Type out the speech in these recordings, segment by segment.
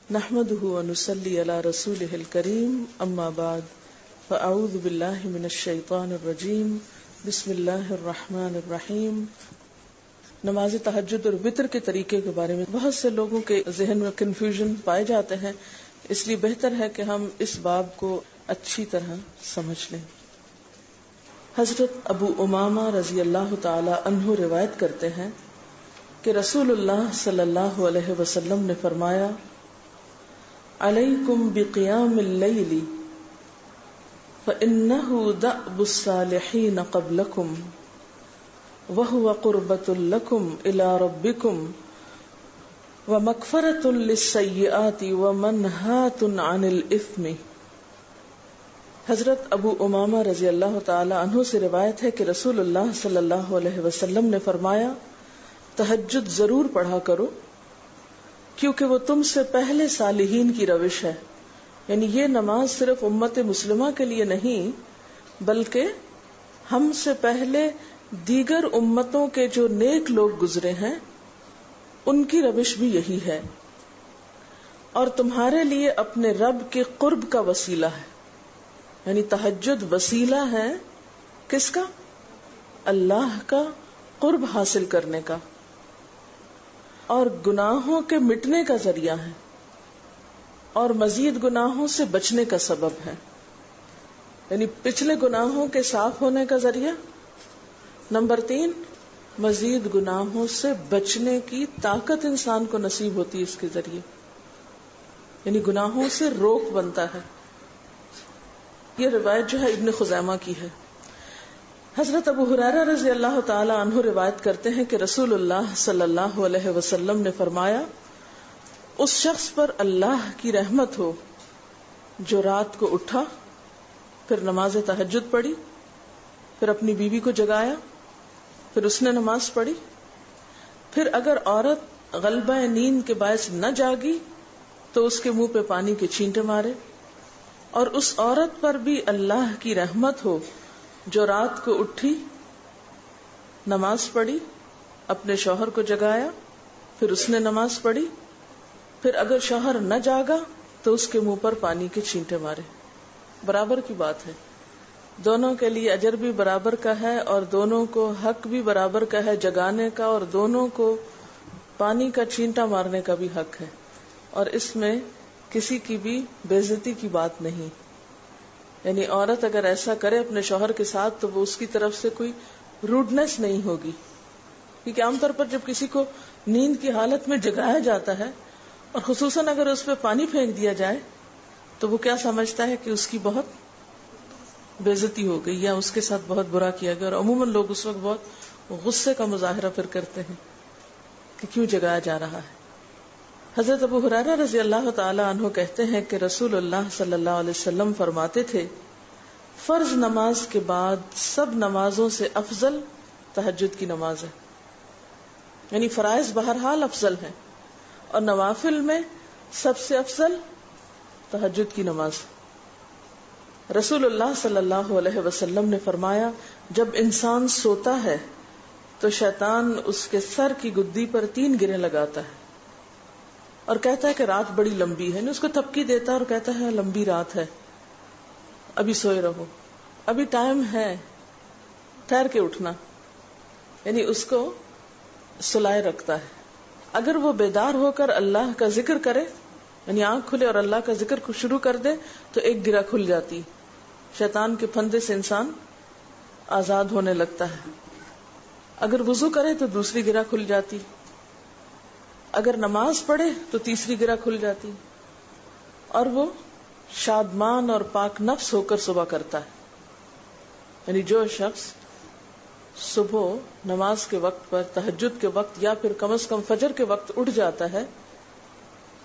نحمده ونصلي على رسوله الكريم اما بعد فاعوذ بالله من الشیطان الرجیم بسم اللہ الرحمن الرحیم. نماز تہجد اور وتر کے طریقے کے بارے میں بہت سے لوگوں کے ذہن میں کنفیوژن پائے جاتے ہیں، اس لیے بہتر ہے کہ ہم اس باب کو اچھی طرح سمجھ لیں. حضرت ابو امامہ رضی اللہ تعالی عنہ روایت کرتے ہیں کہ رسول اللہ صلی اللہ علیہ وسلم نے فرمایا: علیکم بقیام اللیل فإنہ دأب الصالحین قبلکم وہو قربۃ لکم الی ربکم ومغفرۃ للسیئات ومنہاۃ عن الاثم. حضرت ابو امامہ رضی اللہ تعالی عنہ سے روایت ہے کہ رسول اللہ صلی اللہ علیہ وسلم نے فرمایا: تہجد ضرور پڑھا کرو کیونکہ وہ تم سے پہلے صالحین کی روش ہے. یعنی یہ نماز صرف امت مسلمہ کے لیے نہیں بلکہ ہم سے پہلے دیگر امتوں کے جو نیک لوگ گزرے ہیں ان کی روش بھی یہی ہے، اور تمہارے لیے اپنے رب کے قرب کا وسیلہ ہے. یعنی تہجد وسیلہ ہے کس کا؟ اللہ کا قرب حاصل کرنے کا، اور گناہوں کے مٹنے کا ذریعہ ہے، اور مزید گناہوں سے بچنے کا سبب ہے. یعنی پچھلے گناہوں کے صاف ہونے کا ذریعہ. نمبر 3، مزید گناہوں سے بچنے کی طاقت انسان کو نصیب ہوتی ہے اس کے ذریعے. یعنی گناہوں سے روک بنتا ہے. یہ روایت جو ہے ابن خزیمہ کی ہے. حضرت ابو ہریرہ رضی اللہ تعالی عنہ روایت کرتے ہیں کہ رسول اللہ صلی اللہ علیہ وسلم نے فرمایا: اس شخص پر اللہ کی رحمت ہو جو رات کو اٹھا، پھر نماز تہجد پڑھی، پھر اپنی بیوی کو جگایا، پھر اس نے نماز پڑھی، پھر اگر عورت غلبہ نیند کے باعث نہ جاگی تو اس کے منہ پہ پانی کے چھینٹے مارے، اور اس عورت پر بھی اللہ کی رحمت ہو جو رات کو اٹھی، نماز پڑھی، اپنے شوہر کو جگایا، پھر اس نے نماز پڑھی، پھر اگر شوہر نہ جاگا تو اس کے منہ پر پانی کے چھینٹے مارے. برابر کی بات ہے، دونوں کے لیے اجر بھی برابر کا ہے اور دونوں کو حق بھی برابر کا ہے جگانے کا، اور دونوں کو پانی کا چھینٹا مارنے کا بھی حق ہے، اور اس میں کسی کی بھی بے عزتی کی بات نہیں. یعنی عورت اگر ایسا کرے اپنے شوہر کے ساتھ تو وہ اس کی طرف سے کوئی روڈنس نہیں ہوگی، کیونکہ عام طور پر جب کسی کو نیند کی حالت میں جگایا جاتا ہے اور خصوصاً اگر اس پہ پانی پھینک دیا جائے تو وہ کیا سمجھتا ہے کہ اس کی بہت بے عزتی ہو گئی یا اس کے ساتھ بہت برا کیا گیا، اور عموماً لوگ اس وقت بہت غصے کا مظاہرہ پھر کرتے ہیں کہ کیوں جگایا جا رہا ہے. حضرت ابو ہریرہ رضی اللہ تعالی عنہ کہتے ہیں کہ رسول اللہ صلی اللہ علیہ وسلم فرماتے تھے: فرض نماز کے بعد سب نمازوں سے افضل تہجد کی نماز ہے. یعنی فرائض بہرحال افضل ہے اور نوافل میں سب سے افضل تہجد کی نماز. رسول اللہ صلی اللہ علیہ وسلم نے فرمایا: جب انسان سوتا ہے تو شیطان اس کے سر کی گدی پر 3 گریں لگاتا ہے اور کہتا ہے کہ رات بڑی لمبی ہے. اس کو تھپکی دیتا ہے اور کہتا ہے لمبی رات ہے، ابھی سوئے رہو، ابھی ٹائم ہے، ٹھہر کے اٹھنا. یعنی اس کو سلائے رکھتا ہے. اگر وہ بیدار ہو کر اللہ کا ذکر کرے، یعنی آنکھ کھلے اور اللہ کا ذکر شروع کر دے تو ایک گرہ کھل جاتی، شیطان کے پھندے سے انسان آزاد ہونے لگتا ہے. اگر وضو کرے تو دوسری گرہ کھل جاتی، اگر نماز پڑھے تو تیسری گرہ کھل جاتی، اور وہ شادمان اور پاک نفس ہو کر صبح کرتا ہے. یعنی جو شخص صبح نماز کے وقت پر، تہجد کے وقت یا پھر کم از کم فجر کے وقت اٹھ جاتا ہے،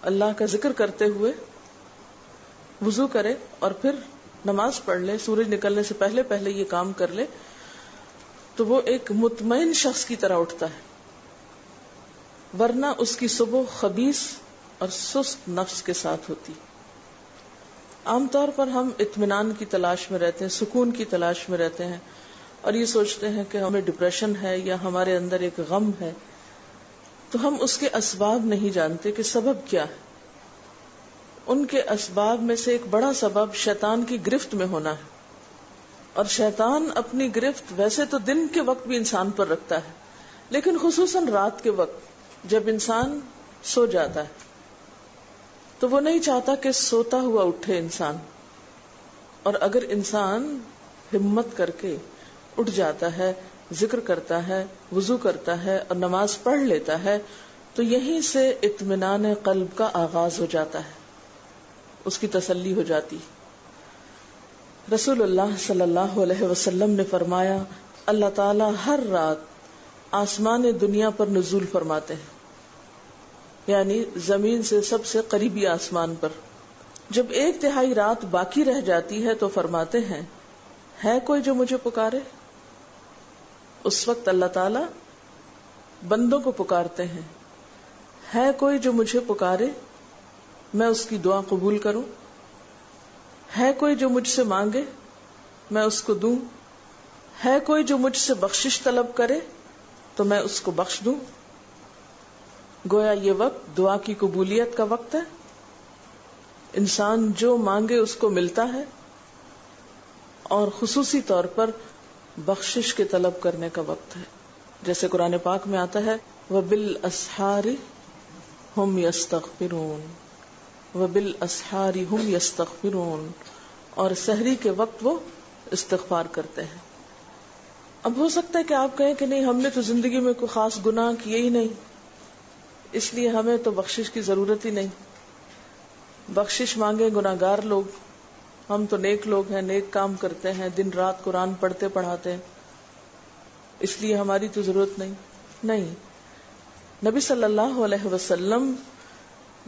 اللہ کا ذکر کرتے ہوئے وضو کرے اور پھر نماز پڑھ لے، سورج نکلنے سے پہلے پہلے یہ کام کر لے، تو وہ ایک مطمئن شخص کی طرح اٹھتا ہے. ورنہ اس کی صبح خبیث اور سست نفس کے ساتھ ہوتی. عام طور پر ہم اطمینان کی تلاش میں رہتے ہیں، سکون کی تلاش میں رہتے ہیں، اور یہ سوچتے ہیں کہ ہمیں ڈپریشن ہے یا ہمارے اندر ایک غم ہے، تو ہم اس کے اسباب نہیں جانتے کہ سبب کیا ہے. ان کے اسباب میں سے ایک بڑا سبب شیطان کی گرفت میں ہونا ہے. اور شیطان اپنی گرفت ویسے تو دن کے وقت بھی انسان پر رکھتا ہے، لیکن خصوصاً رات کے وقت جب انسان سو جاتا ہے تو وہ نہیں چاہتا کہ سوتا ہوا اٹھے انسان. اور اگر انسان ہمت کر کے اٹھ جاتا ہے، ذکر کرتا ہے، وضو کرتا ہے اور نماز پڑھ لیتا ہے تو یہیں سے اطمینان قلب کا آغاز ہو جاتا ہے، اس کی تسلی ہو جاتی. رسول اللہ صلی اللہ علیہ وسلم نے فرمایا اللہ تعالی ہر رات آسمان دنیا پر نزول فرماتے ہیں، یعنی زمین سے سب سے قریبی آسمان پر. جب 1/3 رات باقی رہ جاتی ہے تو فرماتے ہیں ہے کوئی جو مجھے پکارے. اس وقت اللہ تعالی بندوں کو پکارتے ہیں، ہے کوئی جو مجھے پکارے میں اس کی دعا قبول کروں، ہے کوئی جو مجھ سے مانگے میں اس کو دوں، ہے کوئی جو مجھ سے بخشش طلب کرے تو میں اس کو بخش دوں. گویا یہ وقت دعا کی قبولیت کا وقت ہے. انسان جو مانگے اس کو ملتا ہے، اور خصوصی طور پر بخشش کے طلب کرنے کا وقت ہے. جیسے قرآن پاک میں آتا ہے وَبِالْأَسْحَارِ هُمْ يَسْتَغْفِرُونَ وَبِالْأَسْحَارِ هُمْ يَسْتَغْفِرُونَ، اور سحری کے وقت وہ استغفار کرتے ہیں. اب ہو سکتا ہے کہ آپ کہیں کہ نہیں ہم نے تو زندگی میں کوئی خاص گناہ کیے ہی نہیں، اس لیے ہمیں تو بخشش کی ضرورت ہی نہیں. بخشش مانگے گناہگار لوگ، ہم تو نیک لوگ ہیں، نیک کام کرتے ہیں، دن رات قرآن پڑھتے پڑھاتے ہیں، اس لیے ہماری تو ضرورت نہیں. نہیں، نبی صلی اللہ علیہ وسلم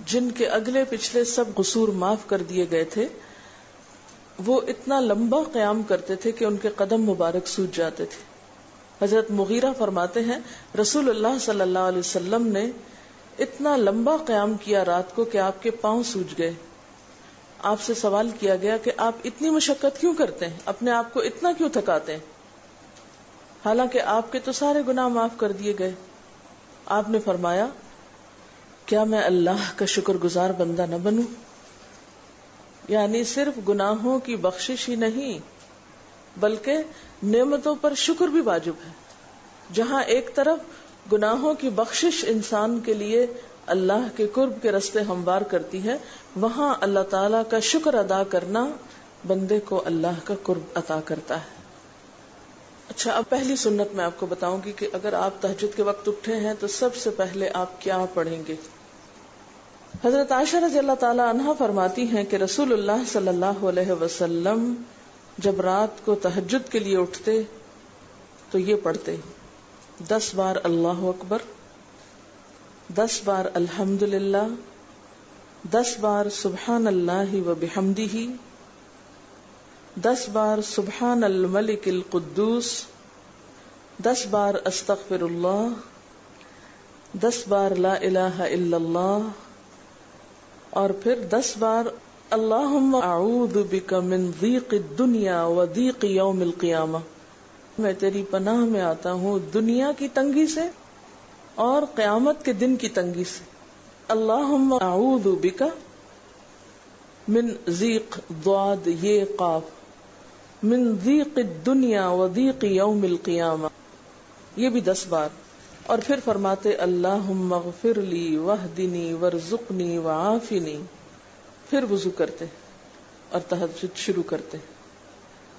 جن کے اگلے پچھلے سب قصور معاف کر دیے گئے تھے، وہ اتنا لمبا قیام کرتے تھے کہ ان کے قدم مبارک سوج جاتے تھے. حضرت مغیرہ فرماتے ہیں رسول اللہ صلی اللہ علیہ وسلم نے اتنا لمبا قیام کیا رات کو کہ آپ کے پاؤں سوج گئے. آپ سے سوال کیا گیا کہ آپ اتنی مشقت کیوں کرتے ہیں، اپنے آپ کو اتنا کیوں تھکاتے ہیں، حالانکہ آپ کے تو سارے گناہ معاف کر دیے گئے. آپ نے فرمایا کیا میں اللہ کا شکر گزار بندہ نہ بنوں؟ یعنی صرف گناہوں کی بخشش ہی نہیں بلکہ نعمتوں پر شکر بھی واجب ہے. جہاں ایک طرف گناہوں کی بخشش انسان کے لیے اللہ کے قرب کے راستے ہموار کرتی ہے، وہاں اللہ تعالی کا شکر ادا کرنا بندے کو اللہ کا قرب عطا کرتا ہے. اچھا، اب پہلی سنت میں آپ کو بتاؤں گی کہ اگر آپ تہجد کے وقت اٹھے ہیں تو سب سے پہلے آپ کیا پڑھیں گے. حضرت عائشہ رضی اللہ تعالی عنہا فرماتی ہیں کہ رسول اللہ صلی اللہ علیہ وسلم جب رات کو تہجد کے لیے اٹھتے تو یہ پڑھتے 10 بار اللہ اکبر، 10 بار الحمدللہ، 10 بار سبحان اللہ و بحمدہ، 10 بار سبحان الملک القدوس، 10 بار استغفر اللہ، 10 بار لا الہ الا اللہ، اور پھر 10 بار اللہم اعوذ بک من ضیق الدنیا و ضیق یوم القیامہ، میں تیری پناہ میں آتا ہوں دنیا کی تنگی سے اور قیامت کے دن کی تنگی سے. اللہم اعوذ بک من ضیق ضاد یہ قاف من ضیق الدنیا و ضیق یوم القیامہ، یہ بھی 10 بار. اور پھر فرماتے اللہم اغفر لی واہدنی وارزقنی وعافنی، پھر وضو کرتے اور تہجد شروع کرتے،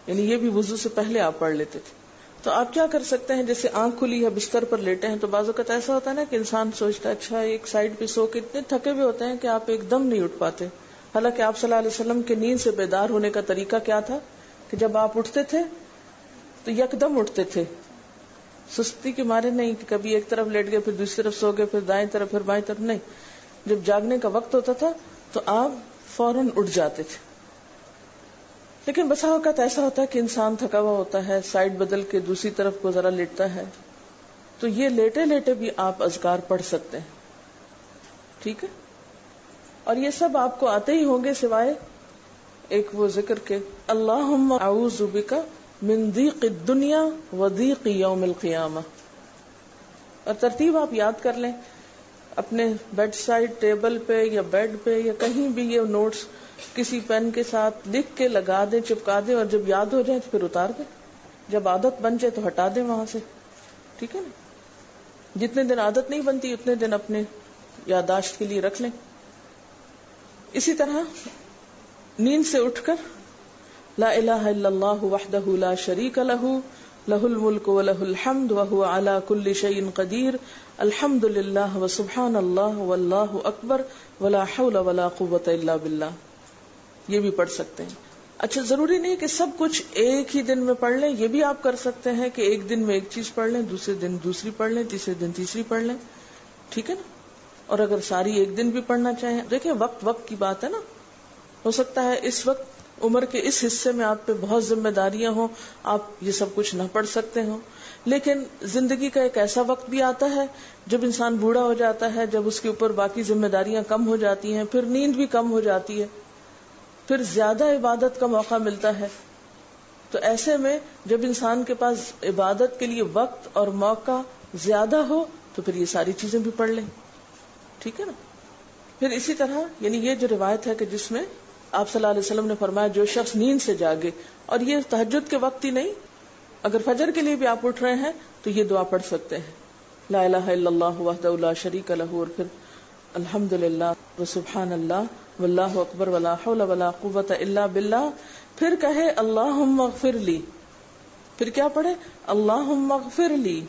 یعنی یہ بھی وضو سے پہلے آپ پڑھ لیتے تھے. تو آپ کیا کر سکتے ہیں، جیسے آنکھ کھلی ہے بستر پر لیٹے ہیں تو بعض اوقات ایسا ہوتا ہے نا کہ انسان سوچتا ہے اچھا ایک سائڈ پہ سو کے اتنے تھکے ہوئے ہوتے ہیں کہ آپ ایک دم نہیں اٹھ پاتے. حالانکہ آپ صلی اللہ علیہ وسلم کے نیند سے بیدار ہونے کا طریقہ کیا تھا کہ جب آپ اٹھتے تھے تو یکدم اٹھتے تھے، سستی کے مارے نہیں کہ کبھی ایک طرف لیٹ گئے پھر دوسری طرف سو گئے پھر دائیں طرف پھر بائیں طرف، نہیں. جب جاگنے کا وقت ہوتا تھا تو آپ فوراً اٹھ جاتے تھے. لیکن بسا اوقات ایسا ہوتا ہے کہ انسان تھکا ہوا ہوتا ہے، سائڈ بدل کے دوسری طرف کو ذرا لیٹتا ہے، تو یہ لیٹے لیٹے بھی آپ اذکار پڑھ سکتے ہیں. ٹھیک ہے، اور یہ سب آپ کو آتے ہی ہوں گے سوائے ایک وہ ذکر کے اللہم اعوذ بک من ضیق الدنیا و ضیق یوم القیامہ. اور ترتیب آپ یاد کر لیں، اپنے بیڈ سائڈ ٹیبل پہ یا بیڈ پہ یا کہیں بھی یہ نوٹس کسی پین کے ساتھ لکھ کے لگا دیں, چپکا دیں, اور جب یاد ہو جائے تو پھر اتار دیں, جب عادت بن جائے تو ہٹا دیں وہاں سے. ٹھیک ہے نا؟ جتنے دن عادت نہیں بنتی اتنے دن اپنے یادداشت کے لیے رکھ لیں. اسی طرح نیند سے اٹھ کر لا الہ الا اللہ وحدہ لا شریک لہ لہ الملک ولہ الحمد وہو علی کل شیء قدیر الحمد للہ وسبحان اللہ واللہ اکبر ولا حول ولا قوۃ الا باللہ, یہ بھی پڑھ سکتے ہیں. اچھا, ضروری نہیں کہ سب کچھ ایک ہی دن میں پڑھ لیں, یہ بھی آپ کر سکتے ہیں کہ ایک دن میں ایک چیز پڑھ لیں, دوسرے دن دوسری پڑھ لیں, تیسرے دن تیسری پڑھ لیں. ٹھیک ہے نا؟ اور اگر ساری ایک دن بھی پڑھنا چاہیں, دیکھیں وقت کی بات ہے نا, ہو سکتا ہے اس وقت عمر کے اس حصے میں آپ پہ بہت ذمہ داریاں ہوں, آپ یہ سب کچھ نہ پڑھ سکتے ہوں, لیکن زندگی کا ایک ایسا وقت بھی آتا ہے جب انسان بوڑھا ہو جاتا ہے, جب اس کے اوپر باقی ذمہ داریاں کم ہو جاتی ہیں, پھر نیند بھی کم ہو جاتی ہے, پھر زیادہ عبادت کا موقع ملتا ہے. تو ایسے میں جب انسان کے پاس عبادت کے لیے وقت اور موقع زیادہ ہو تو پھر یہ ساری چیزیں بھی پڑھ لیں. ٹھیک ہے نا؟ پھر اسی طرح یعنی یہ جو روایت ہے کہ جس میں آپ صلی اللہ علیہ وسلم نے فرمایا جو شخص نیند سے جاگے, اور یہ تہجد کے وقت ہی نہیں, اگر فجر کے لیے بھی آپ اٹھ رہے ہیں تو یہ دعا پڑھ سکتے ہیں, لا الہ الا اللہ وحدہ لا شریک لہ, اور پھر الحمد للہ وسبحان اللہ واللہ اکبر ولا حول ولا قوۃ الا باللہ. پھر کہے اللہم اغفر لی, پھر کیا پڑھے اللہم اغفر لی,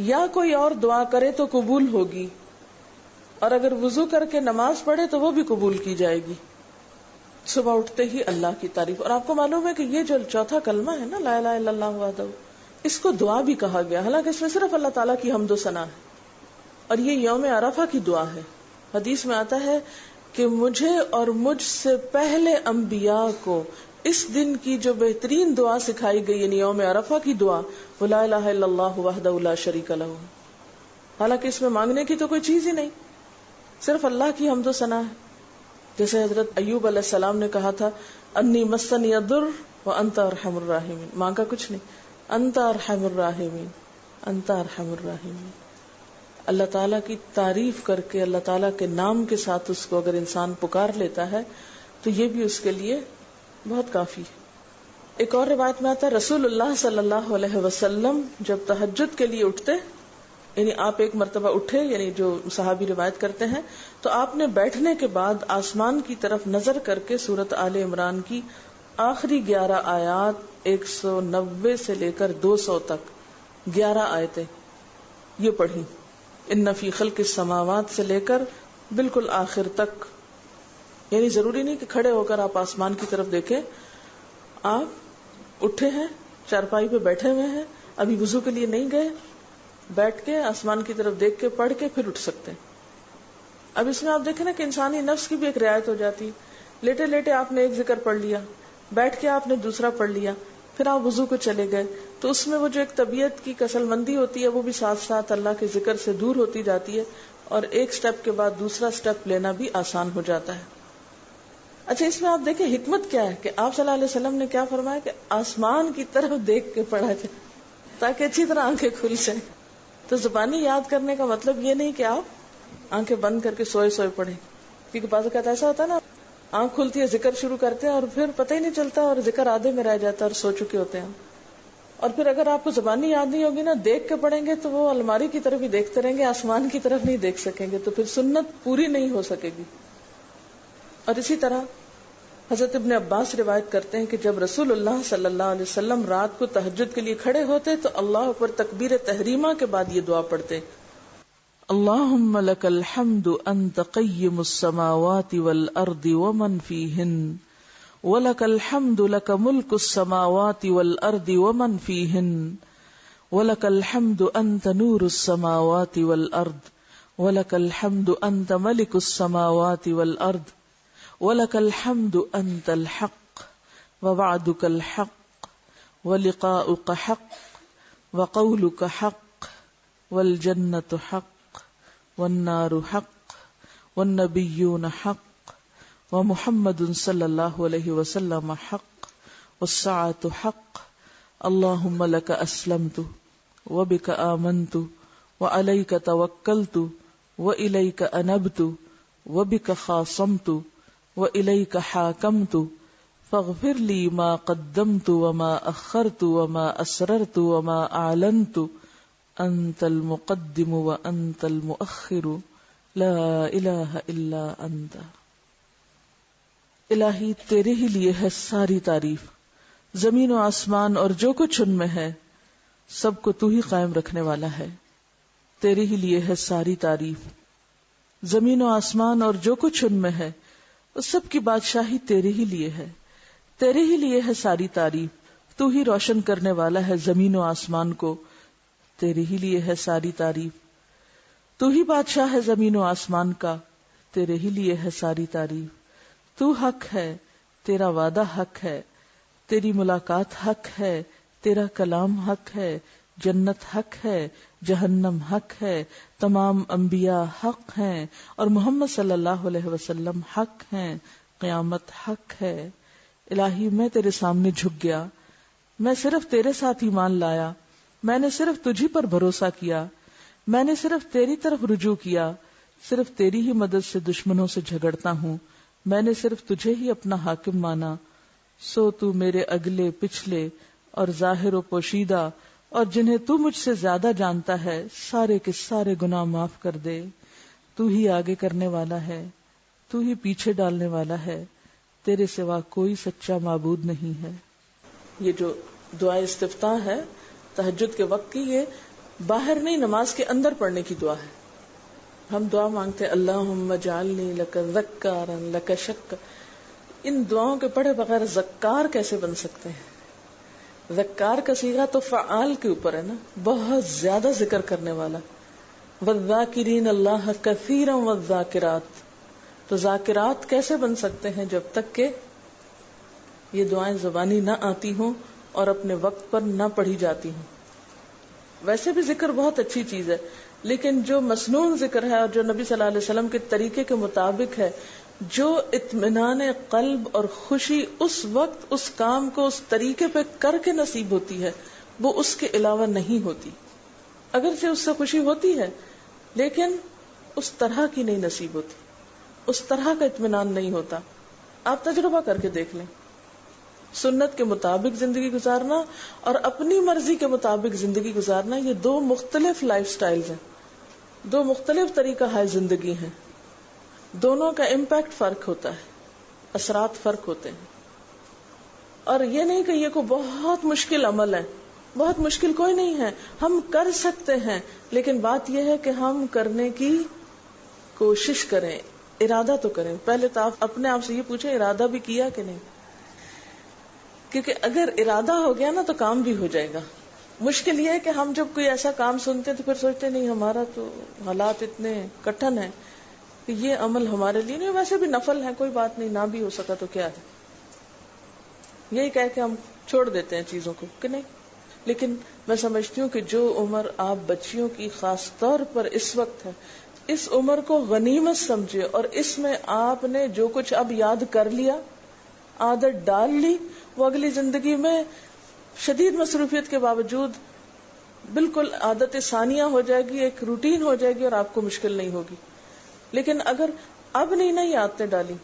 یا کوئی اور دعا کرے تو قبول ہوگی, اور اگر وضو کر کے نماز پڑھے تو وہ بھی قبول کی جائے گی. صبح اٹھتے ہی اللہ کی تعریف. اور آپ کو معلوم ہے کہ یہ جو چوتھا کلمہ ہے نا, لا الہ الا اللہ وحدہ, اس کو دعا بھی کہا گیا, حالانکہ اس میں صرف اللہ تعالیٰ کی حمد و ثنا ہے, اور یہ یوم عرفہ کی دعا ہے. حدیث میں آتا ہے کہ مجھے اور مجھ سے پہلے انبیاء کو اس دن کی جو بہترین دعا سکھائی گئی, یعنی یوم عرفہ کی دعا, وہ لا الہ الا اللہ وحدہ لا شریک لہ. حالانکہ اس میں مانگنے کی تو کوئی چیز ہی نہیں, صرف اللہ کی حمد و ثنا ہے. جیسے حضرت ایوب علیہ السلام نے کہا تھا انی مسنی الضر وانت ارحم الراحمین, مانگا کچھ نہیں, انت ارحم الراحمین, انت ارحم الراحمین. اللہ تعالیٰ کی تعریف کر کے, اللہ تعالیٰ کے نام کے ساتھ اس کو اگر انسان پکار لیتا ہے تو یہ بھی اس کے لیے بہت کافی ہے. ایک اور روایت میں آتا ہے رسول اللہ صلی اللہ علیہ وسلم جب تہجد کے لیے اٹھتے, یعنی آپ ایک مرتبہ اٹھے, یعنی جو صحابی روایت کرتے ہیں, تو آپ نے بیٹھنے کے بعد آسمان کی طرف نظر کر کے سورۃ آل عمران کی آخری 11 آیات 190 سے لے کر 200 تک 11 آیتیں یہ پڑھی, ان فی خلق السماوات سے لے کر بالکل آخر تک. یعنی ضروری نہیں کہ کھڑے ہو کر آپ آسمان کی طرف دیکھیں, آپ اٹھے ہیں, چارپائی پہ بیٹھے ہوئے ہیں, ابھی وضو کے لیے نہیں گئے, بیٹھ کے آسمان کی طرف دیکھ کے پڑھ کے پھر اٹھ سکتے ہیں. اب اس میں آپ دیکھیں نا کہ انسانی نفس کی بھی ایک رعایت ہو جاتی. لیٹے لیٹے آپ نے ایک ذکر پڑھ لیا, بیٹھ کے آپ نے دوسرا پڑھ لیا, پھر آپ وضو کو چلے گئے, تو اس میں وہ جو ایک طبیعت کی کسل مندی ہوتی ہے وہ بھی ساتھ ساتھ اللہ کے ذکر سے دور ہوتی جاتی ہے, اور ایک سٹیپ کے بعد دوسرا سٹیپ لینا بھی آسان ہو جاتا ہے. اچھا, اس میں آپ دیکھیں حکمت کیا ہے کہ آپ صلی اللہ علیہ وسلم نے کیا فرمایا کہ آسمان کی طرف دیکھ کے پڑھا جائے تاکہ اچھی طرح آنکھیں کھل جائیں. تو زبانی یاد کرنے کا مطلب یہ نہیں کہ آپ آنکھیں بند کر کے سوئے سوئے پڑھیں, کیونکہ بعض اوقات ایسا ہوتا ہے نا, آنکھ کھلتی ہے, ذکر شروع کرتے ہیں اور پھر پتہ ہی نہیں چلتا اور ذکر آدھے میں رہ جاتا ہے اور سو چکے ہوتے ہیں. اور پھر اگر آپ کو زبانی یاد نہیں ہوگی نا, دیکھ کے پڑھیں گے تو وہ الماری کی طرف ہی دیکھتے رہیں گے, آسمان کی طرف نہیں دیکھ سکیں گے, تو پھر سنت پوری نہیں ہو سکے گی. اور اسی طرح حضرت ابن عباس روایت کرتے ہیں کہ جب رسول اللہ صلی اللہ علیہ وسلم رات کو تہجد کے لیے کھڑے ہوتے تو اللہ پر تکبیر تحریمہ کے بعد یہ دعا پڑھتے, اللہم لک الحمد انت قیم السماوات والارض ومن فیہن وَلَكَ الْحَمْدُ لَكَ مُلْكُ السَّمَاوَاتِ وَالْأَرْضِ وَمَنْ فِيهِنَّ وَلَكَ الْحَمْدُ أَنْتَ نُورُ السَّمَاوَاتِ وَالْأَرْضِ وَلَكَ الْحَمْدُ أَنْتَ مَلِكُ السَّمَاوَاتِ وَالْأَرْضِ وَلَكَ الْحَمْدُ أَنْتَ الْحَقُّ وَوَعْدُكَ الْحَقُّ وَلِقَاؤُكَ حَقٌّ وَقَوْلُكَ حَقٌّ وَالْجَنَّةُ حَقٌّ وَالنَّارُ حَقٌّ وَالنَّبِيُّونَ حَقٌّ ومحمد صلی اللہ علیہ وسلم حق والساعة حق اللہم لک اسلمت وبک آمنت وعلیک توکلت وإلیک انبت وبک خاصمت وإلیک حاکمت فاغفر لی ما قدمت وما اخرت وما اسررت وما اعلنت انت المقدم وانت المؤخر لا الہ الا انت. الہی تیرے ہی لیے ہے ساری تعریف، زمین و آسمان اور جو کچھ ان میں ہے سب کو تو ہی قائم رکھنے والا ہے. تیرے ہی لیے ہے ساری تعریف، زمین و آسمان اور جو کچھ ان میں ہے اس سب کی بادشاہی تیرے ہی لیے ہے. تیرے ہی لیے ہے ساری تعریف، تو ہی روشن کرنے والا ہے زمین و آسمان کو. تیرے ہی لیے ہے ساری تعریف، تو ہی بادشاہ ہے زمین و آسمان کا. تیرے ہی لیے ہے ساری تعریف. تو حق ہے، تیرا وعدہ حق ہے، تیری ملاقات حق ہے، تیرا کلام حق ہے، جنت حق ہے، جہنم حق ہے، تمام انبیاء حق ہیں اور محمد صلی اللہ علیہ وسلم حق ہیں، قیامت حق ہے. الہی میں تیرے سامنے جھک گیا، میں صرف تیرے ساتھ ایمان لایا، میں نے صرف تجھی پر بھروسہ کیا، میں نے صرف تیری طرف رجوع کیا، صرف تیری ہی مدد سے دشمنوں سے جھگڑتا ہوں، میں نے صرف تجھے ہی اپنا حاکم مانا. سو تو میرے اگلے پچھلے اور ظاہر و پوشیدہ اور جنہیں تو مجھ سے زیادہ جانتا ہے سارے کے سارے گناہ معاف کر دے. تو ہی آگے کرنے والا ہے، تو ہی پیچھے ڈالنے والا ہے، تیرے سوا کوئی سچا معبود نہیں ہے. یہ جو دعا استفتاح ہے تہجد کے وقت کی، یہ باہر نہیں نماز کے اندر پڑھنے کی دعا ہے. ہم دعا مانگتے ہیں اللہم اجعلنی لک ذکارا لک شک. ان دعاؤں کے پڑھے بغیر ذکار کیسے بن سکتے ہیں؟ ذکار کا صیغہ تو فعال کے اوپر ہے نا، بہت زیادہ ذکر کرنے والا. والذاکرین اللہ کثیرا والذاکرات. تو ذاکرات کیسے بن سکتے ہیں جب تک کہ یہ دعائیں زبانی نہ آتی ہوں اور اپنے وقت پر نہ پڑھی جاتی ہوں. ویسے بھی ذکر بہت اچھی چیز ہے، لیکن جو مسنون ذکر ہے اور جو نبی صلی اللہ علیہ وسلم کے طریقے کے مطابق ہے، جو اطمینان قلب اور خوشی اس وقت اس کام کو اس طریقے پہ کر کے نصیب ہوتی ہے، وہ اس کے علاوہ نہیں ہوتی. اگرچہ اس سے خوشی ہوتی ہے لیکن اس طرح کی نہیں نصیب ہوتی، اس طرح کا اطمینان نہیں ہوتا. آپ تجربہ کر کے دیکھ لیں، سنت کے مطابق زندگی گزارنا اور اپنی مرضی کے مطابق زندگی گزارنا، یہ دو مختلف لائف سٹائلز ہیں، دو مختلف طریقہ ہے زندگی ہیں. دونوں کا امپیکٹ فرق ہوتا ہے، اثرات فرق ہوتے ہیں. اور یہ نہیں کہ یہ کوئی بہت مشکل عمل ہے، بہت مشکل کوئی نہیں ہے، ہم کر سکتے ہیں، لیکن بات یہ ہے کہ ہم کرنے کی کوشش کریں، ارادہ تو کریں. پہلے تو آپ اپنے آپ سے یہ پوچھیں ارادہ بھی کیا کہ نہیں، کیونکہ اگر ارادہ ہو گیا نا تو کام بھی ہو جائے گا. مشکل یہ ہے کہ ہم جب کوئی ایسا کام سنتے تو پھر سوچتے نہیں ہمارا تو حالات اتنے کٹھن ہیں کہ یہ عمل ہمارے لیے نہیں، ویسے بھی نفل ہے، کوئی بات نہیں، نہ بھی ہو سکا تو کیا ہے، یہی کہہ کے ہم چھوڑ دیتے ہیں چیزوں کو کہ نہیں. لیکن میں سمجھتی ہوں کہ جو عمر آپ بچیوں کی خاص طور پر اس وقت ہے، اس عمر کو غنیمت سمجھے اور اس میں آپ نے جو کچھ اب یاد کر لیا، عادت ڈال لی، وہ اگلی زندگی میں شدید مصروفیت کے باوجود بالکل عادت ثانیہ ہو جائے گی، ایک روٹین ہو جائے گی اور آپ کو مشکل نہیں ہوگی. لیکن اگر اب نہیں یہ عادتیں ڈالی،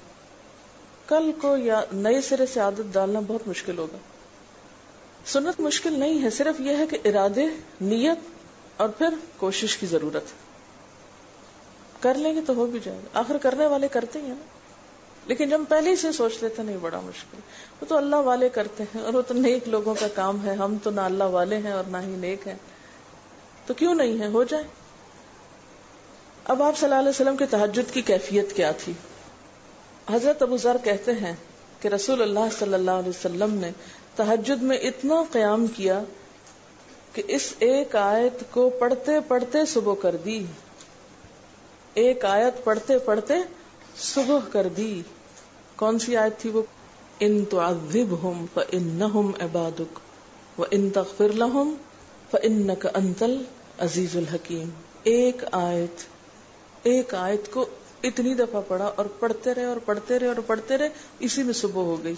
کل کو یا نئے سرے سے عادت ڈالنا بہت مشکل ہوگا. سنت مشکل نہیں ہے، صرف یہ ہے کہ ارادے، نیت اور پھر کوشش کی ضرورت ہے. کر لیں گے تو ہو بھی جائے گا، آخر کرنے والے کرتے ہی ہیں نا. لیکن جب ہم پہلے ہی سے سوچ لیتے نہیں بڑا مشکل، وہ تو اللہ والے کرتے ہیں اور وہ تو نیک لوگوں کا کام ہے، ہم تو نہ اللہ والے ہیں اور نہ ہی نیک ہیں، تو کیوں نہیں ہے، ہو جائے. اب آپ صلی اللہ علیہ وسلم کے تہجد کی کیفیت کیا تھی؟ حضرت ابو ذر کہتے ہیں کہ رسول اللہ صلی اللہ علیہ وسلم نے تہجد میں اتنا قیام کیا کہ اس ایک آیت کو پڑھتے پڑھتے صبح کر دی، ایک آیت پڑھتے پڑھتے صبح کر دی. کون سی آیت تھی وہ؟ ان تعذبہم فانہم عبادک وان تغفر لہم فانک انت العزیز الحکیم. ایک آیت کو اتنی دفعہ پڑھا اور پڑھتے رہے اور پڑھتے رہے اور پڑھتے رہے، اسی میں صبح ہو گئی.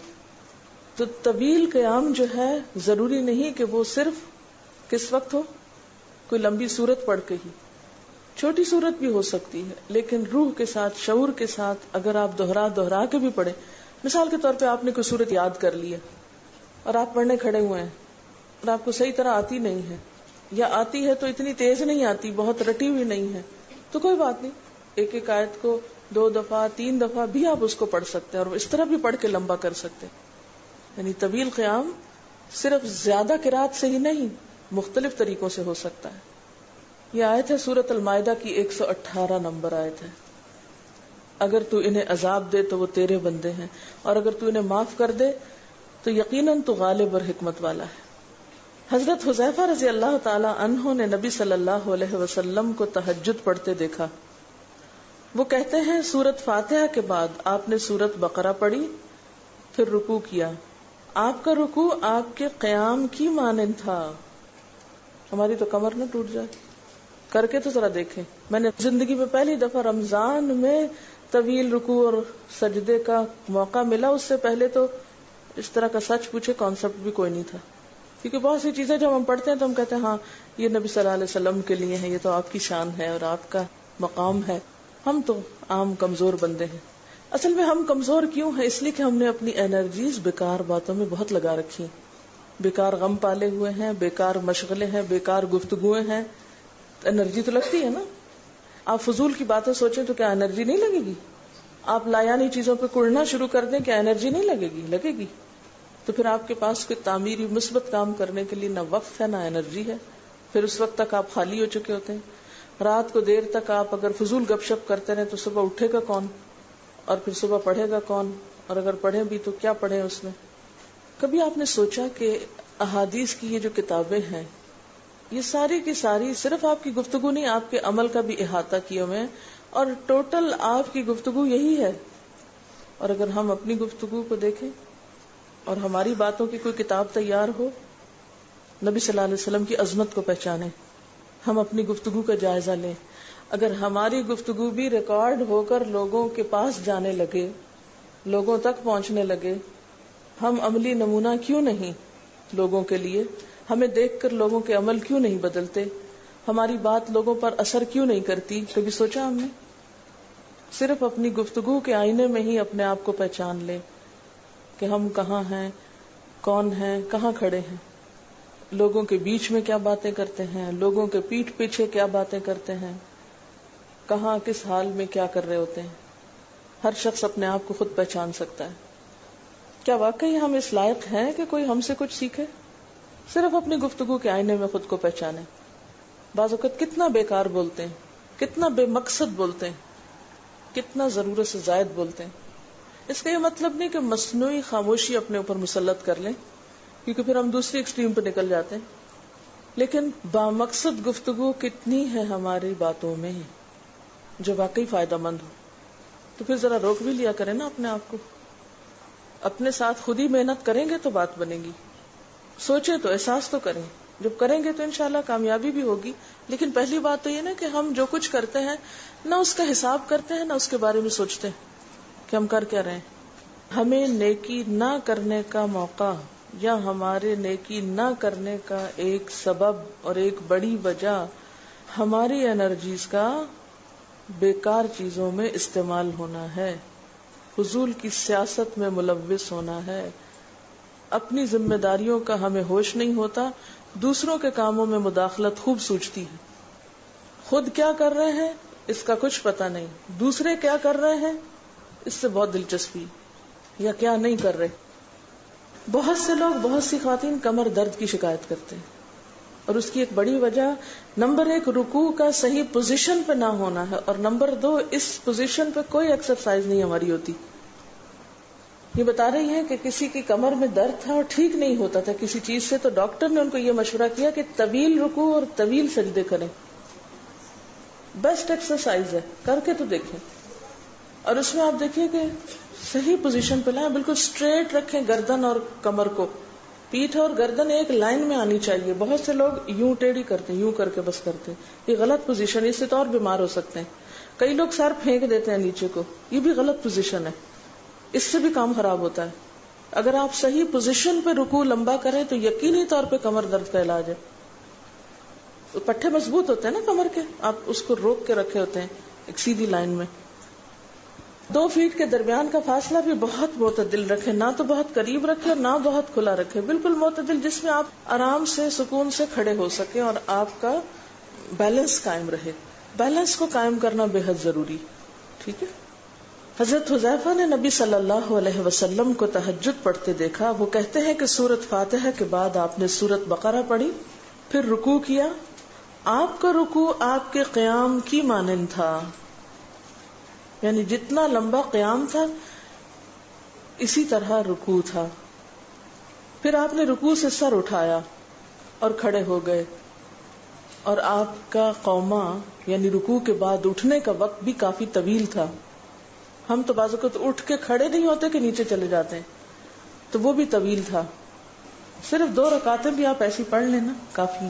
تو طویل قیام جو ہے ضروری نہیں کہ وہ صرف کس وقت ہو، کوئی لمبی سورت پڑھ کے ہی. چھوٹی صورت بھی ہو سکتی ہے، لیکن روح کے ساتھ، شعور کے ساتھ اگر آپ دوہرا کے بھی پڑھیں. مثال کے طور پہ آپ نے کوئی صورت یاد کر لی ہے اور آپ پڑھنے کھڑے ہوئے ہیں اور آپ کو صحیح طرح آتی نہیں ہے، یا آتی ہے تو اتنی تیز نہیں آتی، بہت رٹی ہوئی نہیں ہے، تو کوئی بات نہیں، ایک ایک آیت کو 2 دفعہ 3 دفعہ بھی آپ اس کو پڑھ سکتے ہیں، اور اس طرح بھی پڑھ کے لمبا کر سکتے ہیں. یعنی طویل قیام صرف زیادہ قرات سے ہی نہیں، مختلف طریقوں سے ہو سکتا ہے. یہ آیت ہے سورۃ المائدہ کی 118 نمبر آیت ہے. اگر تو انہیں عذاب دے تو وہ تیرے بندے ہیں، اور اگر تو انہیں معاف کر دے تو یقیناً تو غالب اور حکمت والا ہے. حضرت حذیفہ رضی اللہ تعالی عنہ نے نبی صلی اللہ علیہ وسلم کو تہجد پڑھتے دیکھا. وہ کہتے ہیں سورۃ فاتحہ کے بعد آپ نے سورۃ بقرہ پڑھی، پھر رکوع کیا. آپ کا رکوع آپ کے قیام کی مانند تھا. ہماری تو کمر نہ ٹوٹ جائے. کر کے تو ذرا دیکھیں. میں نے زندگی میں پہلی دفعہ رمضان میں طویل رکوع اور سجدے کا موقع ملا. اس سے پہلے تو اس طرح کا سچ پوچھے کانسیپٹ بھی کوئی نہیں تھا، کیونکہ بہت سی چیزیں جب ہم پڑھتے ہیں تو ہم کہتے ہیں ہاں یہ نبی صلی اللہ علیہ وسلم کے لیے ہے، یہ تو آپ کی شان ہے اور آپ کا مقام ہے. ہم تو عام کمزور بندے ہیں. اصل میں ہم کمزور کیوں ہیں؟ اس لیے کہ ہم نے اپنی انرجیز بیکار باتوں میں بہت لگا رکھی، بیکار غم پالے ہوئے ہیں، بیکار مشغلے ہیں، بیکار گفتگویں ہیں. انرجی تو لگتی ہے نا. آپ فضول کی باتیں سوچیں تو کیا انرجی نہیں لگے گی؟ آپ لایانی چیزوں پہ کڑنا شروع کر دیں، کیا انرجی نہیں لگے گی؟ لگے گی. تو پھر آپ کے پاس کوئی تعمیری مثبت کام کرنے کے لیے نہ وقت ہے نہ انرجی ہے. پھر اس وقت تک آپ خالی ہو چکے ہوتے ہیں. رات کو دیر تک آپ اگر فضول گپ شپ کرتے رہیں تو صبح اٹھے گا کون، اور پھر صبح پڑھے گا کون، اور اگر پڑھیں بھی تو کیا پڑھیں اس میں. کبھی آپ نے سوچا کہ احادیث کی یہ جو کتابیں ہیں یہ ساری کی ساری صرف آپ کی گفتگو نہیں، آپ کے عمل کا بھی احاطہ کیے ہوئے ہیں، اور ٹوٹل آپ کی گفتگو یہی ہے. اور اگر ہم اپنی گفتگو کو دیکھیں اور ہماری باتوں کی کوئی کتاب تیار ہو، نبی صلی اللہ علیہ وسلم کی عظمت کو پہچانیں، ہم اپنی گفتگو کا جائزہ لیں. اگر ہماری گفتگو بھی ریکارڈ ہو کر لوگوں کے پاس جانے لگے، لوگوں تک پہنچنے لگے، ہم عملی نمونہ کیوں نہیں لوگوں کے لیے؟ ہمیں دیکھ کر لوگوں کے عمل کیوں نہیں بدلتے؟ ہماری بات لوگوں پر اثر کیوں نہیں کرتی؟ کبھی سوچا ہم نے؟ صرف اپنی گفتگو کے آئینے میں ہی اپنے آپ کو پہچان لیں کہ ہم کہاں ہیں، کون ہیں، کہاں کھڑے ہیں. لوگوں کے بیچ میں کیا باتیں کرتے ہیں، لوگوں کے پیٹھ پیچھے کیا باتیں کرتے ہیں، کہاں کس حال میں کیا کر رہے ہوتے ہیں. ہر شخص اپنے آپ کو خود پہچان سکتا ہے. کیا واقعی ہم اس لائق ہیں کہ کوئی ہم سے کچھ سیکھے؟ صرف اپنی گفتگو کے آئینے میں خود کو پہچانے. بعض اوقات کتنا بیکار بولتے ہیں، کتنا بے مقصد بولتے ہیں، کتنا ضرورت سے زائد بولتے ہیں. اس کا یہ مطلب نہیں کہ مصنوعی خاموشی اپنے اوپر مسلط کر لیں، کیونکہ پھر ہم دوسری ایکسٹریم پہ نکل جاتے ہیں. لیکن بامقصد گفتگو کتنی ہے ہماری باتوں میں جو واقعی فائدہ مند ہو. تو پھر ذرا روک بھی لیا کریں نا اپنے آپ کو. اپنے ساتھ خود ہی محنت کریں گے تو بات بنے گی. سوچیں تو، احساس تو کریں. جب کریں گے تو انشاءاللہ کامیابی بھی ہوگی. لیکن پہلی بات تو یہ نا کہ ہم جو کچھ کرتے ہیں نہ اس کا حساب کرتے ہیں، نہ اس کے بارے میں سوچتے ہیں کہ ہم کر کیا رہے ہیں. ہمیں نیکی نہ کرنے کا موقع یا ہمارے نیکی نہ کرنے کا ایک سبب اور ایک بڑی وجہ ہماری انرجیز کا بیکار چیزوں میں استعمال ہونا ہے، فضول کی سیاست میں ملوث ہونا ہے. اپنی ذمہ داریوں کا ہمیں ہوش نہیں ہوتا، دوسروں کے کاموں میں مداخلت خوب سوچتی ہے. خود کیا کر رہے ہیں اس کا کچھ پتہ نہیں، دوسرے کیا کر رہے ہیں اس سے بہت دلچسپی، یا کیا نہیں کر رہے. بہت سے لوگ، بہت سی خواتین کمر درد کی شکایت کرتے ہیں، اور اس کی ایک بڑی وجہ نمبر 1 رکوع کا صحیح پوزیشن پہ نہ ہونا ہے، اور نمبر 2 اس پوزیشن پہ کوئی ایکسرسائز نہیں ہماری ہوتی. یہ بتا رہی ہے کہ کسی کی کمر میں درد تھا اور ٹھیک نہیں ہوتا تھا کسی چیز سے، تو ڈاکٹر نے ان کو یہ مشورہ کیا کہ طویل رکوع اور طویل سجدے کریں. بیسٹ ایکسرسائز ہے، کر کے تو دیکھیں. اور اس میں آپ دیکھیں کہ صحیح پوزیشن پہ لائیں، بالکل سٹریٹ رکھیں گردن اور کمر کو. پیٹھ اور گردن ایک لائن میں آنی چاہیے. بہت سے لوگ یوں ٹیڑھی کرتے ہیں، یوں کر کے بس کرتے ہیں. یہ غلط پوزیشن ہے، اس سے تو اور بیمار ہو سکتے ہیں. کئی لوگ سر پھینک دیتے ہیں نیچے کو، یہ بھی غلط پوزیشن ہے، اس سے بھی کام خراب ہوتا ہے. اگر آپ صحیح پوزیشن پہ رکوع لمبا کریں تو یقینی طور پہ کمر درد کا علاج ہے. پٹھے مضبوط ہوتے ہیں نا کمر کے، آپ اس کو روک کے رکھے ہوتے ہیں ایک سیدھی لائن میں. 2 فیٹ کے درمیان کا فاصلہ بھی بہت معتدل رکھے، نہ تو بہت قریب رکھے اور نہ بہت کھلا رکھے، بالکل معتدل، جس میں آپ آرام سے سکون سے کھڑے ہو سکیں اور آپ کا بیلنس قائم رہے. بیلنس کو قائم کرنا بے حد ضروری. ٹھیک ہے. حضرت حذیفہ نے نبی صلی اللہ علیہ وسلم کو تہجد پڑھتے دیکھا. وہ کہتے ہیں کہ سورۃ فاتحہ کے بعد آپ نے سورۃ بقرہ پڑھی، پھر رکوع کیا. آپ کا رکوع آپ کے قیام کی مانند تھا، یعنی جتنا لمبا قیام تھا اسی طرح رکوع تھا. پھر آپ نے رکوع سے سر اٹھایا اور کھڑے ہو گئے، اور آپ کا قوما یعنی رکوع کے بعد اٹھنے کا وقت بھی کافی طویل تھا. ہم تو بعض اوقات اٹھ کے کھڑے نہیں ہوتے کہ نیچے چلے جاتے ہیں، تو وہ بھی طویل تھا. صرف 2 رکعتیں بھی آپ ایسی پڑھ لیں نا کافی.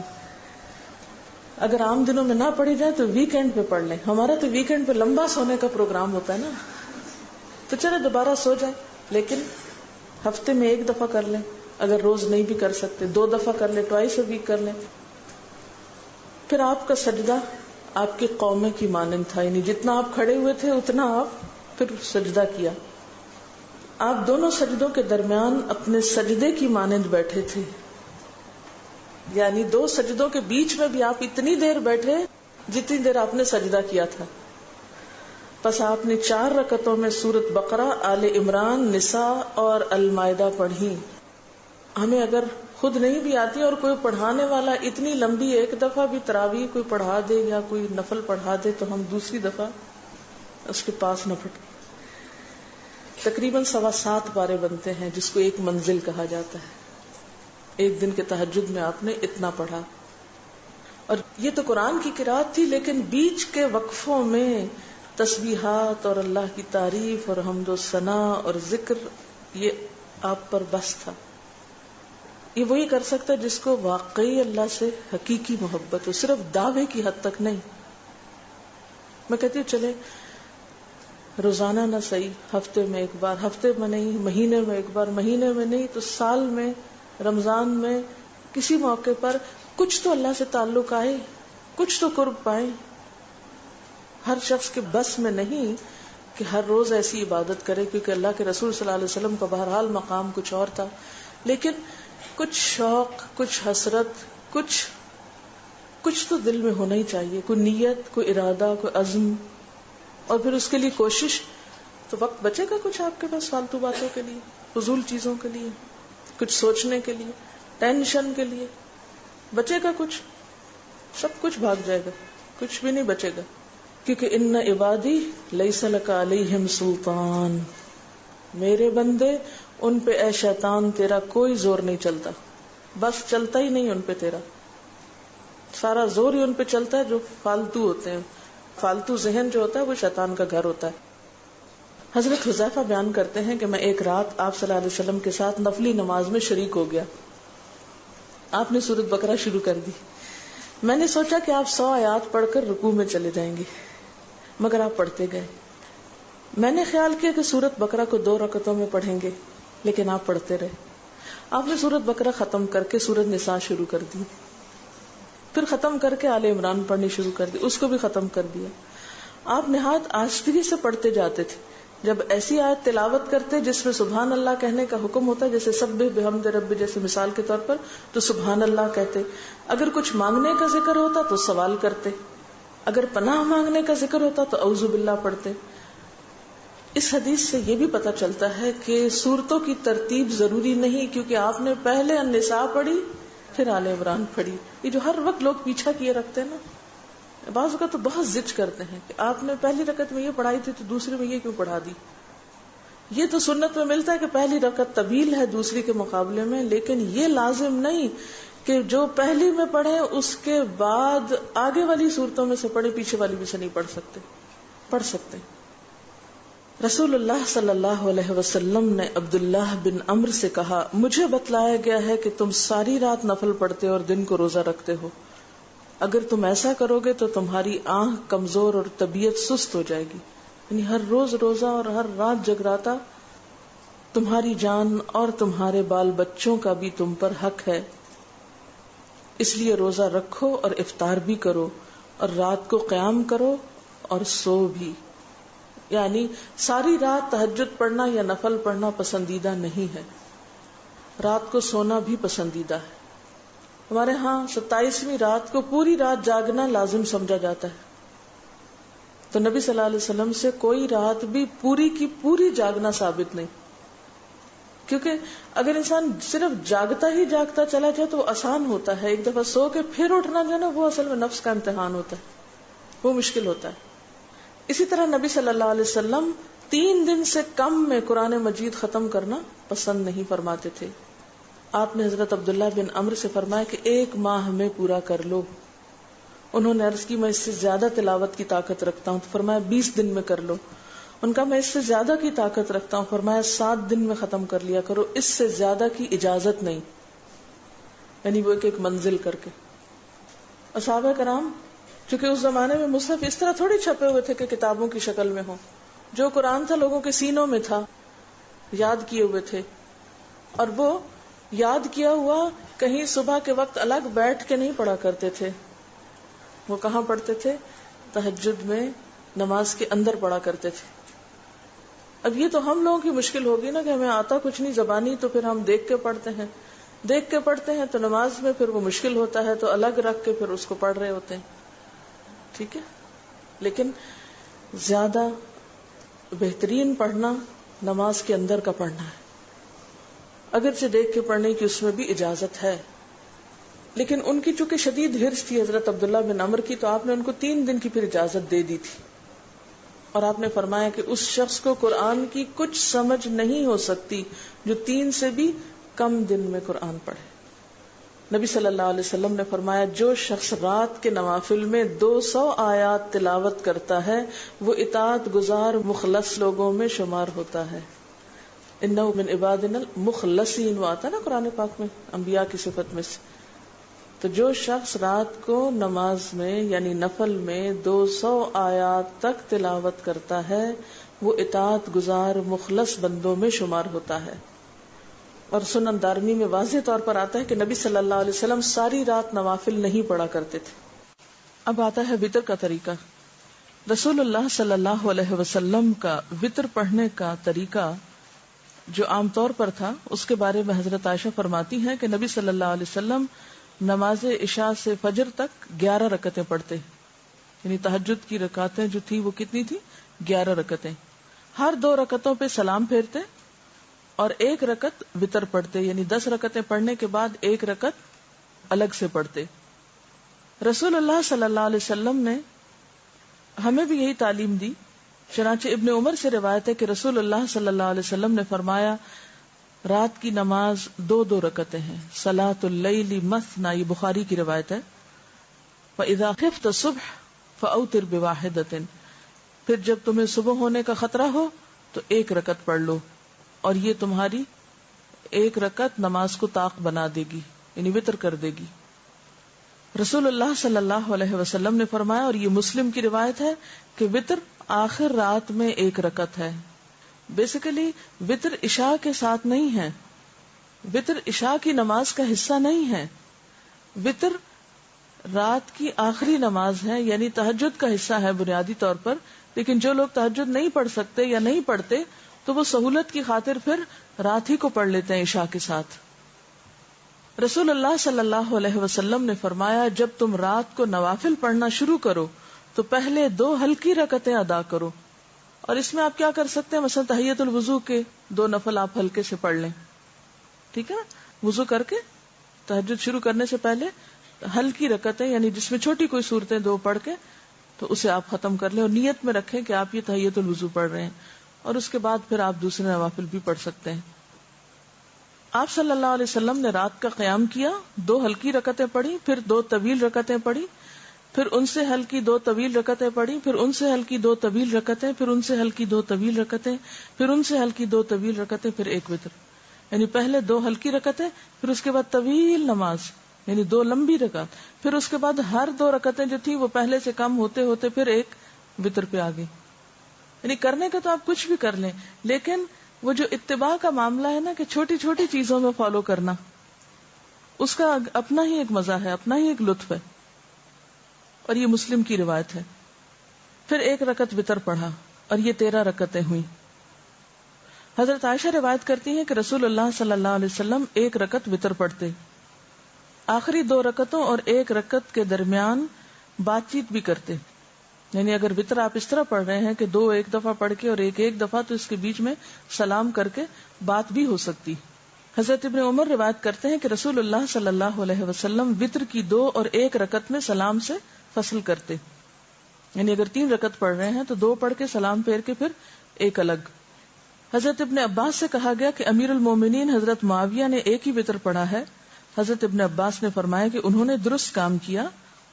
اگر عام دنوں میں نہ پڑھی جائے تو ویکینڈ پہ پڑھ لیں. ہمارا تو ویکینڈ پہ لمبا سونے کا پروگرام ہوتا ہے نا، تو چلے دوبارہ سو جائیں، لیکن ہفتے میں 1 دفعہ کر لیں. اگر روز نہیں بھی کر سکتے 2 دفعہ کر لیں، ٹوائس اے ویک کر لیں. پھر آپ کا سجدہ آپ کے قومے کی مانند تھا، یعنی جتنا آپ کھڑے ہوئے تھے اتنا آپ پھر سجدہ کیا. آپ دونوں سجدوں کے درمیان اپنے سجدے کی مانند بیٹھے تھے، یعنی 2 سجدوں کے بیچ میں بھی آپ اتنی دیر بیٹھے جتنی دیر آپ نے سجدہ کیا تھا. پس آپ نے 4 رکعتوں میں سورۃ بقرہ، آل عمران، نساء اور المائدہ پڑھی. ہمیں اگر خود نہیں بھی آتی اور کوئی پڑھانے والا اتنی لمبی 1 دفعہ بھی تراویح کوئی پڑھا دے یا کوئی نفل پڑھا دے تو ہم دوسری دفعہ اس کے پاس نہ پڑھیں. تقریباً 7.25 پارے بنتے ہیں، جس کو 1 منزل کہا جاتا ہے. 1 دن کے تہجد میں آپ نے اتنا پڑھا. اور یہ تو قرآن کی قرات تھی، لیکن بیچ کے وقفوں میں تسبیحات اور اللہ کی تعریف اور حمد و ثنا اور ذکر، یہ آپ پر بس تھا. یہ وہی کر سکتا ہے جس کو واقعی اللہ سے حقیقی محبت ہو، صرف دعوے کی حد تک نہیں. میں کہتی ہوں چلے روزانہ نہ صحیح، ہفتے میں 1 بار، ہفتے میں نہیں، مہینے میں 1 بار، مہینے میں نہیں تو سال میں، رمضان میں، کسی موقع پر کچھ تو اللہ سے تعلق آئے، کچھ تو قرب پائیں. ہر شخص کے بس میں نہیں کہ ہر روز ایسی عبادت کرے، کیونکہ اللہ کے رسول صلی اللہ علیہ وسلم کا بہرحال مقام کچھ اور تھا. لیکن کچھ شوق، کچھ حسرت، کچھ تو دل میں ہونا ہی چاہیے، کوئی نیت، کوئی ارادہ، کوئی عزم، اور پھر اس کے لیے کوشش. تو وقت بچے گا کچھ آپ کے پاس فالتو باتوں کے لیے، فضول چیزوں کے لیے، کچھ سوچنے کے لیے، ٹینشن کے لیے بچے گا کچھ؟ سب کچھ بھاگ جائے گا، کچھ بھی نہیں بچے گا. کیونکہ ان عبادی لیس لک علیہم سلطان، میرے بندے ان پہ اے شیطان تیرا کوئی زور نہیں چلتا. بس چلتا ہی نہیں ان پہ تیرا، سارا زور ہی ان پہ چلتا ہے جو فالتو ہوتے ہیں. فالتو ذہن جو ہوتا ہے وہ شیطان کا گھر ہوتا ہے. حضرت حذیفہ بیان کرتے ہیں کہ میں ایک رات آپ صلی اللہ علیہ وسلم کے ساتھ نفلی نماز میں شریک ہو گیا. آپ نے سورۃ بقرہ شروع کر دی. میں نے سوچا کہ آپ 100 آیات پڑھ کر رکوع میں چلے جائیں گے، مگر آپ پڑھتے گئے. میں نے خیال کیا کہ سورۃ بقرہ کو 2 رکعتوں میں پڑھیں گے، لیکن آپ پڑھتے رہے. آپ نے سورۃ بقرہ ختم کر کے سورۃ نساء شروع کر دی، پھر ختم کر کے آل عمران پڑھنی شروع کر دی، اس کو بھی ختم کر دیا. آپ نہایت آہستگی سے پڑھتے جاتے تھے. جب ایسی آیت تلاوت کرتے جس میں سبحان اللہ کہنے کا حکم ہوتا ہے، جیسے سبح بحمد رب جیسے مثال کے طور پر، تو سبحان اللہ کہتے. اگر کچھ مانگنے کا ذکر ہوتا تو سوال کرتے، اگر پناہ مانگنے کا ذکر ہوتا تو اعوذ باللہ پڑھتے. اس حدیث سے یہ بھی پتہ چلتا ہے کہ سورتوں کی ترتیب ضروری نہیں، کیونکہ آپ نے پہلے النساء پڑھی پھر آل عمران پڑھی. یہ جو ہر وقت لوگ پیچھا کیے رکھتے ہیں نا، بعض اوقات تو بہت ضد کرتے ہیں کہ آپ نے پہلی رکعت میں یہ پڑھائی تھی تو دوسری میں یہ کیوں پڑھا دی. یہ تو سنت میں ملتا ہے کہ پہلی رکعت طویل ہے دوسری کے مقابلے میں، لیکن یہ لازم نہیں کہ جو پہلی میں پڑھے اس کے بعد آگے والی صورتوں میں سے پڑھے، پیچھے والی بھی سے نہیں پڑھ سکتے. پڑھ سکتے. رسول اللہ صلی اللہ علیہ وسلم نے عبداللہ بن عمرو سے کہا، مجھے بتلایا گیا ہے کہ تم ساری رات نفل پڑھتے اور دن کو روزہ رکھتے ہو. اگر تم ایسا کرو گے تو تمہاری آنکھ کمزور اور طبیعت سست ہو جائے گی. یعنی ہر روز روزہ اور ہر رات جگراتا، تمہاری جان اور تمہارے بال بچوں کا بھی تم پر حق ہے. اس لیے روزہ رکھو اور افطار بھی کرو اور رات کو قیام کرو اور سو بھی. یعنی ساری رات تہجد پڑھنا یا نفل پڑھنا پسندیدہ نہیں ہے، رات کو سونا بھی پسندیدہ ہے. ہمارے ہاں 27ویں رات کو پوری رات جاگنا لازم سمجھا جاتا ہے، تو نبی صلی اللہ علیہ وسلم سے کوئی رات بھی پوری کی پوری جاگنا ثابت نہیں. کیونکہ اگر انسان صرف جاگتا ہی جاگتا چلا جائے تو وہ آسان ہوتا ہے، ایک دفعہ سو کے پھر اٹھنا جو ہے نا وہ اصل میں نفس کا امتحان ہوتا ہے، وہ مشکل ہوتا ہے. اسی طرح نبی صلی اللہ علیہ وسلم 3 دن سے کم میں قرآن مجید ختم کرنا پسند نہیں فرماتے تھے. آپ نے حضرت عبداللہ بن عمرو سے فرمایا کہ 1 ماہ میں پورا کر لو. انہوں نے عرض کی میں اس سے زیادہ تلاوت کی طاقت رکھتا ہوں، تو فرمایا 20 دن میں کر لو. ان کا میں اس سے زیادہ کی طاقت رکھتا ہوں، فرمایا 7 دن میں ختم کر لیا کرو، اس سے زیادہ کی اجازت نہیں. یعنی وہ ایک منزل کر کے. صحابہ کرام چونکہ اس زمانے میں مصحف اس طرح تھوڑی چھپے ہوئے تھے کہ کتابوں کی شکل میں ہوں، جو قرآن تھا لوگوں کے سینوں میں تھا، یاد کیے ہوئے تھے، اور وہ یاد کیا ہوا کہیں صبح کے وقت الگ بیٹھ کے نہیں پڑھا کرتے تھے. وہ کہاں پڑھتے تھے؟ تہجد میں نماز کے اندر پڑھا کرتے تھے. اب یہ تو ہم لوگوں کی مشکل ہوگی نا کہ ہمیں آتا کچھ نہیں زبانی، تو پھر ہم دیکھ کے پڑھتے ہیں، دیکھ کے پڑھتے ہیں تو نماز میں پھر وہ مشکل ہوتا ہے تو الگ رکھ کے پھر اس کو پڑھ رہے ہوتے ہیں. ٹھیک ہے، لیکن زیادہ بہترین پڑھنا نماز کے اندر کا پڑھنا ہے. اگرچہ دیکھ کے پڑھنے کی اس میں بھی اجازت ہے، لیکن ان کی چونکہ شدید حرص تھی حضرت عبداللہ بن عمر کی، تو آپ نے ان کو 3 دن کی پھر اجازت دے دی تھی. اور آپ نے فرمایا کہ اس شخص کو قرآن کی کچھ سمجھ نہیں ہو سکتی جو 3 سے بھی کم دن میں قرآن پڑھے. نبی صلی اللہ علیہ وسلم نے فرمایا جو شخص رات کے نوافل میں 200 آیات تلاوت کرتا ہے وہ اطاعت گزار مخلص لوگوں میں شمار ہوتا ہے. انہ من عبادنا المخلصین، وہ آتا نا قرآن پاک میں انبیاء کی صفت میں سے. تو جو شخص رات کو نماز میں یعنی نفل میں 200 آیات تک تلاوت کرتا ہے وہ اطاعت گزار مخلص بندوں میں شمار ہوتا ہے. اور سنن دارمی میں واضح طور پر آتا ہے کہ نبی صلی اللہ علیہ وسلم ساری رات نوافل نہیں پڑھا کرتے تھے. اب آتا ہے وتر کا طریقہ. رسول اللہ صلی اللہ علیہ وسلم کا وتر پڑھنے کا طریقہ جو عام طور پر تھا اس کے بارے میں حضرت عائشہ فرماتی ہیں کہ نبی صلی اللہ علیہ وسلم نماز عشاء سے فجر تک 11 رکعتیں پڑھتے، یعنی تہجد کی رکعتیں جو تھی وہ کتنی تھی؟ 11 رکعتیں. ہر 2 رکعتوں پہ سلام پھیرتے اور 1 رکعت وتر پڑھتے، یعنی 10 رکعتیں پڑھنے کے بعد 1 رکعت الگ سے پڑھتے. رسول اللہ صلی اللہ علیہ وسلم نے ہمیں بھی یہی تعلیم دی. چنانچہ ابن عمر سے روایت ہے کہ رسول اللہ صلی اللہ علیہ وسلم نے فرمایا رات کی نماز 2 رکعتیں ہیں. صلاۃ اللیل مثنی، یہ بخاری کی روایت ہے. فاذا خفت الصبح فاوتر بواحدۃ، پھر جب تمہیں صبح ہونے کا خطرہ ہو تو 1 رکعت پڑھ لو، اور یہ تمہاری 1 رکعت نماز کو طاق بنا دے گی، یعنی وتر کر دے گی. رسول اللہ صلی اللہ علیہ وسلم نے فرمایا، اور یہ مسلم کی روایت ہے، کہ وتر آخر رات میں 1 رکعت ہے. بیسیکلی وتر عشاء کے ساتھ نہیں ہے، وتر عشاء کی نماز کا حصہ نہیں ہے، وتر رات کی آخری نماز ہے، یعنی تہجد کا حصہ ہے بنیادی طور پر. لیکن جو لوگ تہجد نہیں پڑھ سکتے یا نہیں پڑھتے تو وہ سہولت کی خاطر پھر رات ہی کو پڑھ لیتے ہیں عشاء کے ساتھ. رسول اللہ صلی اللہ علیہ وسلم نے فرمایا جب تم رات کو نوافل پڑھنا شروع کرو تو پہلے 2 ہلکی رکعتیں ادا کرو. اور اس میں آپ کیا کر سکتے ہیں، مثلا تحیۃ الوضو کے 2 نفل آپ ہلکے سے پڑھ لیں. ٹھیک ہے نا، وضو کر کے تہجد شروع کرنے سے پہلے ہلکی رکعتیں، یعنی جس میں چھوٹی کوئی صورتیں 2 پڑھ کے تو اسے آپ ختم کر لیں، اور نیت میں رکھیں کہ آپ یہ تحیۃ الوضو پڑھ رہے ہیں، اور اس کے بعد پھر آپ دوسرے نوافل بھی پڑھ سکتے ہیں. آپ صلی اللہ علیہ وسلم نے رات کا قیام کیا، 2 ہلکی رکعتیں پڑھی، پھر 2 طویل رکعتیں پڑھی، پھر ان سے ہلکی 2 طویل رکعتیں پڑھی، پھر ان سے ہلکی 2 طویل رکعتیں، پھر ان سے ہلکی 2 طویل رکعتیں، پھر ان سے ہلکی 2 طویل رکعتیں، پھر 1 وتر. یعنی پہلے 2 ہلکی رکعتیں، پھر اس کے بعد طویل نماز یعنی 2 لمبی رکعت، پھر اس کے بعد ہر 2 رکعتیں جو تھی وہ پہلے سے کم ہوتے ہوتے پھر 1 وتر پہ آ گئی. یعنی کرنے کا تو آپ کچھ بھی کر لیں، لیکن وہ جو اتباع کا معاملہ ہے نا کہ چھوٹی چھوٹی چیزوں میں فالو کرنا، اس کا اپنا ہی ایک مزہ ہے، اپنا ہی ایک لطف ہے، اور یہ مسلم کی روایت ہے. پھر 1 رکعت وتر پڑھا اور یہ 13 رکعتیں ہوئی. حضرت عائشہ روایت کرتی ہیں کہ رسول اللہ صلی اللہ علیہ وسلم 1 رکعت وتر پڑھتے، آخری 2 رکعتوں اور 1 رکعت کے درمیان بات چیت بھی کرتے. یعنی اگر وتر آپ اس طرح پڑھ رہے ہیں کہ 2 ایک دفعہ پڑھ کے اور ایک دفعہ، تو اس کے بیچ میں سلام کر کے بات بھی ہو سکتی. حضرت ابن عمر روایت کرتے ہیں کہ رسول اللہ صلی اللہ علیہ وسلم وتر کی 2 اور 1 رکعت میں سلام سے فصل کرتے. یعنی اگر 3 رکعت پڑھ رہے ہیں تو 2 پڑھ کے سلام پھیر کے پھر 1 الگ. حضرت ابن عباس سے کہا گیا کہ امیر المومنین حضرت معاویہ نے 1 ہی وتر پڑھا ہے. حضرت ابن عباس نے فرمایا کہ انہوں نے درست کام کیا،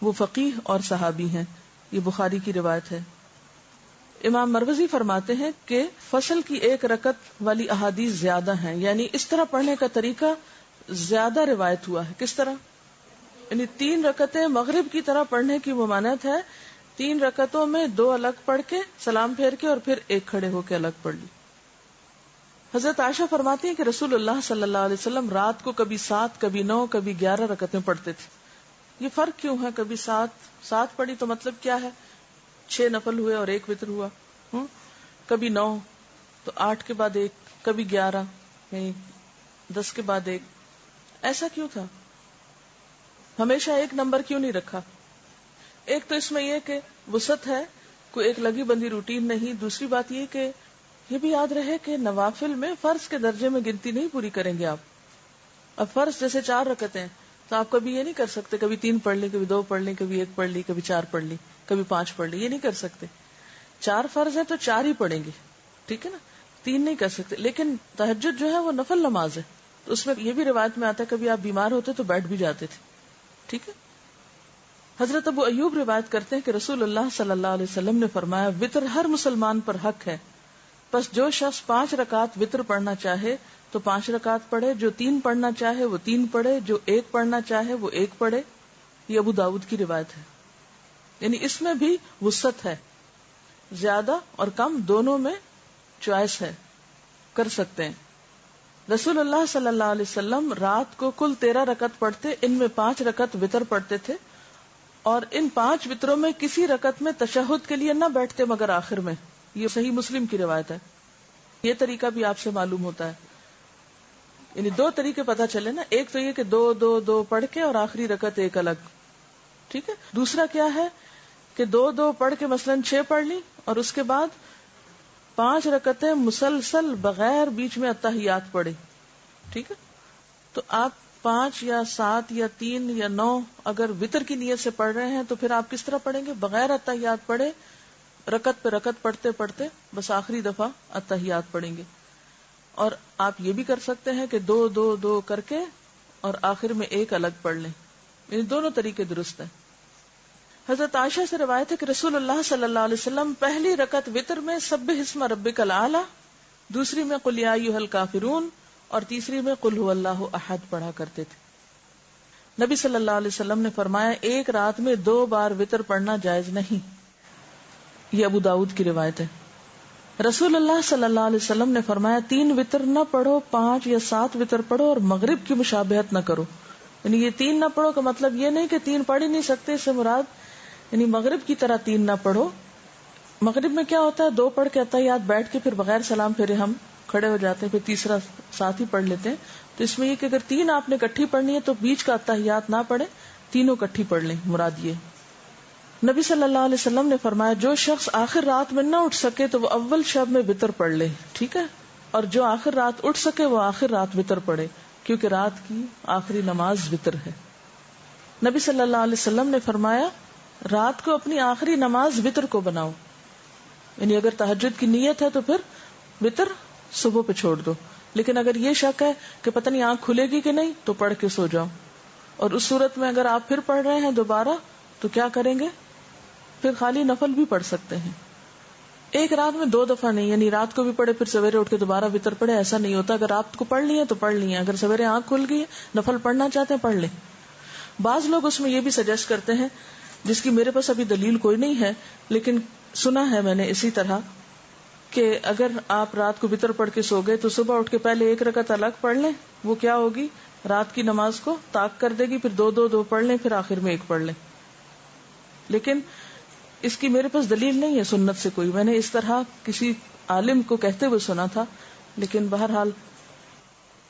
وہ فقیہ اور صحابی ہیں. یہ بخاری کی روایت ہے. امام مروزی فرماتے ہیں کہ فصل کی 1 رکعت والی احادیث زیادہ ہیں، یعنی اس طرح پڑھنے کا طریقہ زیادہ روایت ہوا ہے. کس طرح؟ یعنی 3 رکعتیں مغرب کی طرح پڑھنے کی ممانعت ہے. 3 رکعتوں میں 2 الگ پڑھ کے سلام پھیر کے اور پھر 1 کھڑے ہو کے الگ پڑھ لی. حضرت عائشہ فرماتی ہیں کہ رسول اللہ صلی اللہ علیہ وسلم رات کو کبھی 7 کبھی 9 کبھی 11 رکعتیں پڑھتے تھے. یہ فرق کیوں ہے؟ کبھی 7 پڑھی تو مطلب کیا ہے؟ 6 نفل ہوئے اور 1 وتر ہوا. کبھی 9 تو 8 کے بعد 1، کبھی 11 یعنی 10 کے بعد 1. ایسا کیوں تھا؟ ہمیشہ 1 نمبر کیوں نہیں رکھا؟ ایک تو اس میں یہ کہ وسعت ہے، کوئی ایک لگی بندی روٹین نہیں. دوسری بات یہ کہ یہ بھی یاد رہے کہ نوافل میں فرض کے درجے میں گنتی نہیں پوری کریں گے آپ. اب فرض جیسے 4 رکعتیں تو آپ کبھی یہ نہیں کر سکتے کبھی 3 پڑھ لی، کبھی 2 پڑھ لی، کبھی 1 پڑھ لی، کبھی 4 پڑھ لی، کبھی 5 پڑھ لی. یہ نہیں کر سکتے. 4 فرض ہیں تو 4 ہی پڑھیں گے، ٹھیک ہے نا، 3 نہیں کر سکتے. لیکن تہجد جو ہے وہ نفل نماز ہے، تو اس میں یہ بھی روایت میں آتا ہے کبھی آپ بیمار ہوتے تو بیٹھ بھی جاتے تھے. ٹھیک ہے. حضرت ابو ایوب روایت کرتے ہیں کہ رسول اللہ صلی اللہ علیہ وسلم نے فرمایا وتر ہر مسلمان پر حق ہے، بس جو شخص 5 رکعت وتر پڑھنا چاہے تو 5 رکعت پڑھے، جو 3 پڑھنا چاہے وہ 3 پڑھے، جو 1 پڑھنا چاہے وہ 1 پڑھے. یہ ابو داؤد کی روایت ہے. یعنی اس میں بھی وسعت ہے، زیادہ اور کم دونوں میں چوائس ہے، کر سکتے ہیں. رسول اللہ صلی اللہ علیہ وسلم رات کو کل 13 رکعت پڑھتے، ان میں 5 رکعت وتر پڑھتے تھے، اور ان 5 وتروں میں کسی رکعت میں تشہد کے لیے نہ بیٹھتے مگر آخر میں. یہ صحیح مسلم کی روایت ہے. یہ طریقہ بھی آپ سے معلوم ہوتا ہے. یعنی 2 طریقے پتہ چلے نا، ایک تو یہ کہ 2 پڑھ کے اور آخری رکعت 1 الگ، ٹھیک ہے. دوسرا کیا ہے کہ 2 پڑھ کے مثلا 6 پڑھ لی اور اس کے بعد 5 رکعتیں مسلسل بغیر بیچ میں اتحیات پڑھے. ٹھیک ہے. تو آپ 5 یا 7 یا 3 یا 9 اگر وتر کی نیت سے پڑھ رہے ہیں تو پھر آپ کس طرح پڑھیں گے؟ بغیر اتحیات پڑھے، رکعت پہ رکعت پڑھتے پڑھتے بس آخری دفعہ اتحیات پڑھیں گے. اور آپ یہ بھی کر سکتے ہیں کہ 2 کر کے اور آخر میں 1 الگ پڑھ لیں. یعنی دونوں طریقے درست ہیں. حضرت عائشہ سے روایت ہے کہ رسول اللہ صلی اللہ علیہ وسلم پہلی رکعت وتر میں سبح اسم ربک الاعلی، دوسری میں قل یا ایھا الکافرون، اور تیسری میں قل ھو اللہ احد پڑھا کرتے تھے. نبی صلی اللہ علیہ وسلم نے فرمایا 1 رات میں 2 بار وتر پڑھنا جائز نہیں. یہ ابو داؤد کی روایت ہے. رسول اللہ صلی اللہ علیہ وسلم نے فرمایا 3 وتر نہ پڑھو، 5 یا 7 وتر پڑھو اور مغرب کی مشابہت نہ کرو. یعنی یہ 3 نہ پڑھو کا مطلب یہ نہیں کہ 3 پڑھ ہی نہیں سکتے، اس سے مراد یعنی مغرب کی طرح 3 نہ پڑھو. مغرب میں کیا ہوتا ہے 2 پڑھ کے اتحیات بیٹھ کے پھر بغیر سلام پھیرے ہم کھڑے ہو جاتے ہیں، پھر تیسرا ساتھ ہی پڑھ لیتے ہیں. تو اس میں یہ کہ اگر 3 آپ نے اکٹھی پڑھنی ہے تو بیچ کا اتحیات نہ پڑھے، تینوں اکٹھی پڑھ لیں، مراد یہ. نبی صلی اللہ علیہ وسلم نے فرمایا جو شخص آخر رات میں نہ اٹھ سکے تو وہ اول شب میں وتر پڑھ لے. ٹھیک ہے. اور جو آخر رات اٹھ سکے وہ آخر رات وتر پڑھے، کیونکہ رات کی آخری نماز وتر ہے. نبی صلی اللہ علیہ وسلم نے فرمایا رات کو اپنی آخری نماز وتر کو بناؤ. یعنی اگر تہجد کی نیت ہے تو پھر وتر صبح پہ چھوڑ دو، لیکن اگر یہ شک ہے کہ پتہ نہیں آنکھ کھلے گی کہ نہیں تو پڑھ کے سو جاؤ. اور اس صورت میں اگر آپ پھر پڑھ رہے ہیں دوبارہ تو کیا کریں گے؟ پھر خالی نفل بھی پڑھ سکتے ہیں. 1 رات میں 2 دفعہ نہیں، یعنی رات کو بھی پڑھے پھر سویرے اٹھ کے دوبارہ وتر پڑھے، ایسا نہیں ہوتا. اگر آپ کو پڑھ لی ہے تو پڑھ لی ہے، اگر سویرے آنکھ کھل گئی ہے نفل پڑھنا چاہتے ہیں پڑھ لیں. بعض لوگ اس میں یہ بھی سجیسٹ کرتے ہیں، جس کی میرے پاس ابھی دلیل کوئی نہیں ہے لیکن سنا ہے میں نے اسی طرح، کہ اگر آپ رات کو وتر پڑھ کے سو گئے تو صبح اٹھ کے پہلے 1 رکعت الگ پڑھ لیں. وہ کیا ہوگی رات کی نماز کو طاق کر دے گی، پھر دو پڑھ لیں، پھر آخر میں ایک پڑھ لیں. لیکن اس کی میرے پاس دلیل نہیں ہے سنت سے کوئی. میں نے اس طرح کسی عالم کو کہتے ہوئے سنا تھا، لیکن بہرحال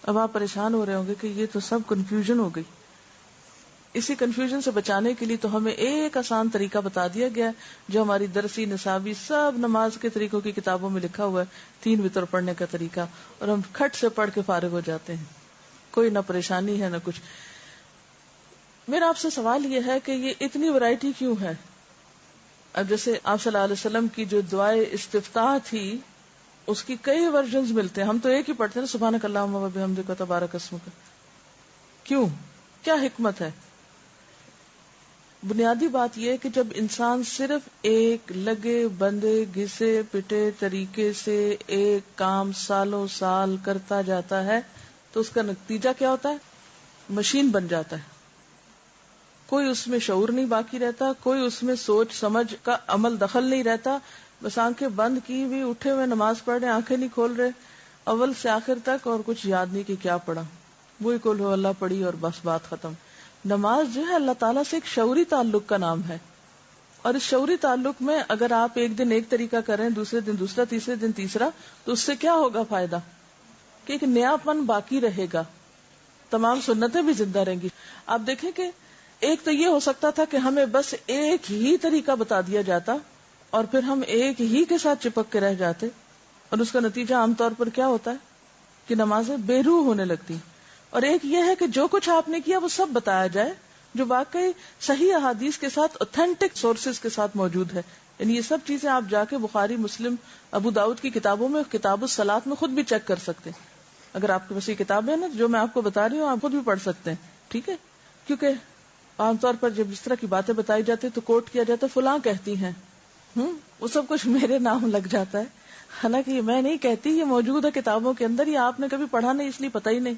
اب آپ پریشان ہو رہے ہوں گے کہ یہ تو سب کنفیوژن ہو گئی. اسی کنفیوژن سے بچانے کے لیے تو ہمیں ایک آسان طریقہ بتا دیا گیا ہے جو ہماری درسی نصابی سب نماز کے طریقوں کی کتابوں میں لکھا ہوا ہے، 3 وتر پڑھنے کا طریقہ، اور ہم کھٹ سے پڑھ کے فارغ ہو جاتے ہیں. کوئی نہ پریشانی ہے نہ کچھ. میرا آپ سے سوال یہ ہے کہ یہ اتنی ورائٹی کیوں ہے؟ اب جیسے آپ صلی اللہ علیہ وسلم کی جو دعائے استفتاح تھی اس کی کئی ورژنز ملتے ہیں، ہم تو ایک ہی پڑھتے ہیں، سبحانک اللہم و بحمدک تبارک اسمک. کیوں؟ کیا حکمت ہے؟ بنیادی بات یہ ہے کہ جب انسان صرف ایک لگے بندے گھسے پٹے طریقے سے ایک کام سالوں سال کرتا جاتا ہے تو اس کا نتیجہ کیا ہوتا ہے؟ مشین بن جاتا ہے. کوئی اس میں شعور نہیں باقی رہتا، کوئی اس میں سوچ سمجھ کا عمل دخل نہیں رہتا. بس آنکھیں بند کی ہوئی اٹھے ہوئے نماز پڑھ رہے، آنکھیں نہیں کھول رہے اول سے آخر تک، اور کچھ یاد نہیں کہ کیا پڑھا، وہی قل ہو اللہ پڑھی اور بس بات ختم. نماز جو ہے اللہ تعالیٰ سے ایک شعوری تعلق کا نام ہے، اور اس شعوری تعلق میں اگر آپ ایک دن ایک طریقہ کریں، دوسرے دن دوسرا، تیسرے دن تیسرا، تو اس سے کیا ہوگا فائدہ؟ کہ ایک نیا پن باقی رہے گا، تمام سنتیں بھی زندہ رہیں گی. آپ دیکھیں کہ ایک تو یہ ہو سکتا تھا کہ ہمیں بس ایک ہی طریقہ بتا دیا جاتا اور پھر ہم ایک ہی کے ساتھ چپک کے رہ جاتے، اور اس کا نتیجہ عام طور پر کیا ہوتا ہے کہ نمازیں بے روح ہونے لگتی. اور ایک یہ ہے کہ جو کچھ آپ نے کیا وہ سب بتایا جائے جو واقعی صحیح احادیث کے ساتھ اوتھینٹک سورسز کے ساتھ موجود ہے. یعنی یہ سب چیزیں آپ جا کے بخاری، مسلم، ابو داؤد کی کتابوں میں، کتاب الصلاۃ میں خود بھی چیک کر سکتے ہیں. اگر آپ کے پاس یہ کتاب ہے نا جو میں آپ کو بتا رہی ہوں، آپ خود بھی پڑھ سکتے ہیں. ٹھیک ہے؟ کیونکہ عام طور پر جب اس طرح کی باتیں بتائی جاتی تو کوٹ کیا جاتا ہے فلاں کہتی ہیں، وہ سب کچھ میرے نام لگ جاتا ہے. حالانکہ یہ میں نہیں کہتی، یہ موجود ہے کتابوں کے اندر، یہ آپ نے کبھی پڑھا نہیں اس لیے پتہ ہی نہیں،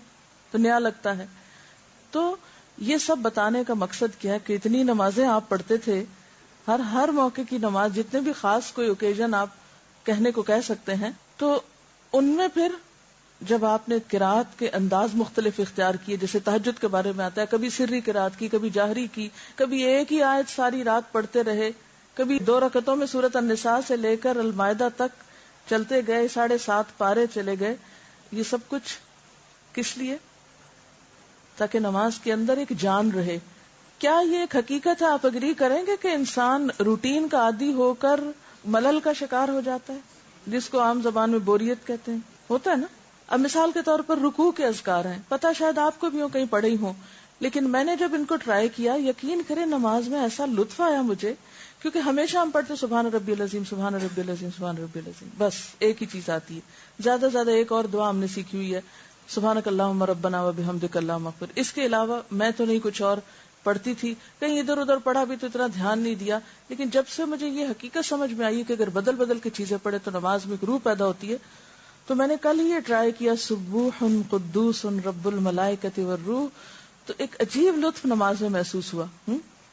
تو نیا لگتا ہے. تو یہ سب بتانے کا مقصد کیا ہے کہ اتنی نمازیں آپ پڑھتے تھے، ہر موقع کی نماز، جتنے بھی خاص کوئی اوکیزن آپ کہنے کو کہہ سکتے ہیں، تو ان میں پھر جب آپ نے قرات کے انداز مختلف اختیار کیے، جیسے تہجد کے بارے میں آتا ہے، کبھی سری قرات کی، کبھی جاہری کی، کبھی ایک ہی آیت ساری رات پڑھتے رہے، کبھی 2 رکعتوں میں سورۃ النساء سے لے کر المائدہ تک چلتے گئے، 7.5 پارے چلے گئے. یہ سب کچھ کس لیے؟ تاکہ نماز کے اندر ایک جان رہے. کیا یہ ایک حقیقت ہے؟ آپ اگری کریں گے کہ انسان روٹین کا عادی ہو کر ملل کا شکار ہو جاتا ہے، جس کو عام زبان میں بوریت کہتے ہیں. ہوتا ہے نا؟ اب مثال کے طور پر رکوع کے اذکار ہیں، پتہ شاید آپ کو بھی ہو، کہیں پڑھے ہی ہوں، لیکن میں نے جب ان کو ٹرائی کیا، یقین کریں نماز میں ایسا لطف آیا مجھے، کیونکہ ہمیشہ ہم پڑھتے سبحان ربی العظیم، سبحان ربی العظیم، سبحان ربی العظیم، بس ایک ہی چیز آتی ہے. زیادہ سے زیادہ ایک اور دعا ہم نے سیکھی ہوئی ہے، سبحانک اللہم ربنا و بحمدک اللہم اغفر. اس کے علاوہ میں تو نہیں کچھ اور پڑھتی تھی، کہیں ادھر ادھر پڑھا بھی تو اتنا دھیان نہیں دیا. لیکن جب سے مجھے یہ حقیقت سمجھ میں آئی کہ اگر بدل بدل کے چیزیں پڑھے تو نماز میں ایک روح پیدا ہوتی ہے، تو میں نے کل ہی یہ ٹرائی کیا، سبوح قدوس رب الملائکۃ والروح، تو ایک عجیب لطف نماز میں محسوس ہوا.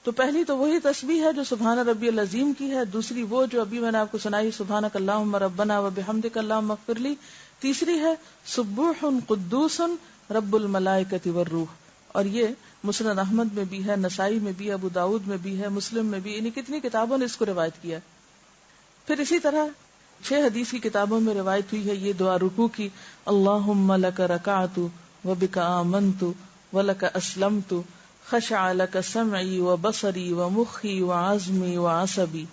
تو پہلی تو وہی تسبیح ہے جو سبحان ربی العظیم کی ہے، دوسری وہ جو ابھی میں نے آپ کو سنائی سبحانک اللہم ربنا و بحمدک اللہم اغفر لی، تیسری ہے سبوح قدوس رب الملائکۃ والروح. اور یہ مسند احمد میں بھی ہے، نسائی میں بھی، ابو داؤد میں بھی ہے، مسلم میں بھی، یعنی کتنی کتابوں نے اس کو روایت کیا. پھر اسی طرح 6 حدیث کی کتابوں میں روایت ہوئی ہے یہ دعا رکوع کی، اللہم لک رکعت و بک آمنت و لک اسلمت خشع لک سمعی و بصری و مخی و عظمی و عصبی.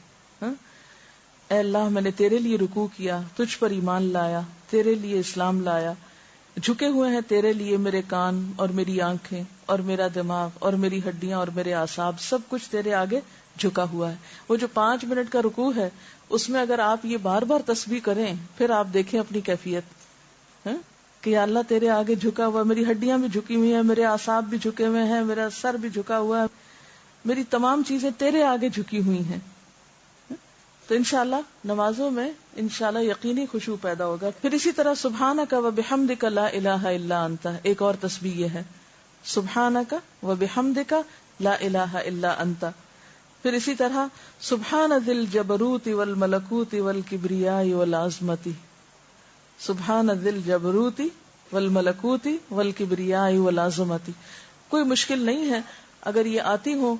اے اللہ میں نے تیرے لیے رکوع کیا، تجھ پر ایمان لایا، تیرے لیے اسلام لایا، جھکے ہوئے ہیں تیرے لیے میرے کان اور میری آنکھیں اور میرا دماغ اور میری ہڈیاں اور میرے اعصاب، سب کچھ تیرے آگے جھکا ہوا ہے. وہ جو 5 منٹ کا رکوع ہے اس میں اگر آپ یہ بار بار تسبیح کریں، پھر آپ دیکھیں اپنی کیفیت کہ یا اللہ تیرے آگے جھکا ہوا، میری ہڈیاں بھی جھکی ہوئی ہیں، میرے اعصاب بھی جھکے ہوئے ہیں، میرا سر بھی جھکا ہوا ہے، میری تمام چیزیں تیرے آگے جھکی ہوئی ہیں. تو انشاءاللہ نمازوں میں انشاءاللہ یقینی خشوع پیدا ہوگا. پھر اسی طرح سبحانک و بحمدک لا الہ الا انت، ایک اور تسبیح یہ ہے سبحانک و بحمدک لا الہ الا انت. پھر اسی طرح سبحان ذی الجبروت والملکوت والکبریاء والعظمت، سبحان ذی الجبروت والملکوتی والکبریاء والعظمتی. کوئی مشکل نہیں ہے اگر یہ آتی ہو.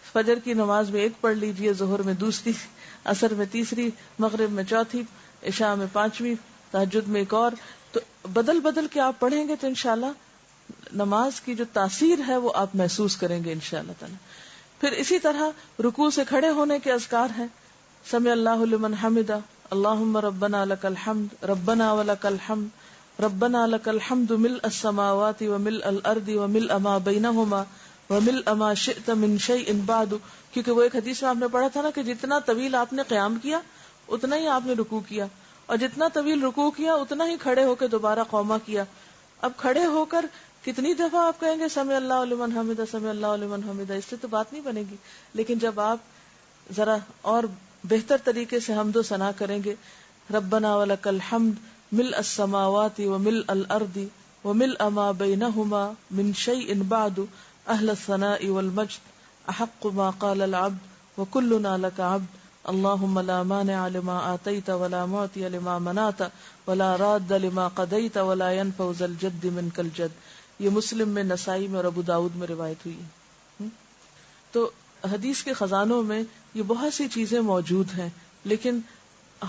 فجر کی نماز میں ایک پڑھ لیجئے، ظہر میں دوسری، عصر میں تیسری، مغرب میں چوتھی، عشاء میں پانچویں، تہجد میں ایک اور. تو بدل بدل کے آپ پڑھیں گے تو انشاءاللہ نماز کی جو تاثیر ہے وہ آپ محسوس کریں گے انشاءاللہ تعالی. پھر اسی طرح رکوع سے کھڑے ہونے کے اذکار ہیں. سمع اللہ لمن حمدہ، اللہم ربنا لک الحمد، ربنا ولک الحمد، ربنا لک الحمد ملء السماوات وملء الارض وملء ما بینہما وملء ما شئت من شیء بعد. کیونکہ وہ ایک حدیث میں آپ نے پڑھا تھا نا کہ جتنا طویل آپ نے قیام کیا اتنا ہی آپ نے رکوع کیا، اور جتنا طویل رکوع کیا اتنا ہی کھڑے ہو کے دوبارہ قوما کیا. اب کھڑے ہو کر کتنی دفعہ آپ کہیں گے سمع اللہ لمن حمدہ، سمع اللہ لمن حمدہ، اس سے تو بات نہیں بنے گی. لیکن جب آپ ذرا اور بہتر طریقے سے حمد و ثنا کریں گے، ربنا ولک الحمد ملء السماوات وملء الارض وملء ما بینہما من شیء بعد اہل الثناء والمجد احق ما قال العبد وکلنا لک عبد اللہم لا مانع لما آتیت ولا معطی لما منعت ولا راد لما قضیت ولا ينفع ذا الجد منک الجد. یہ مسلم میں، نسائی میں اور ابو داؤد میں روایت ہوئی ہے. تو حدیث کے خزانوں میں یہ بہت سی چیزیں موجود ہیں، لیکن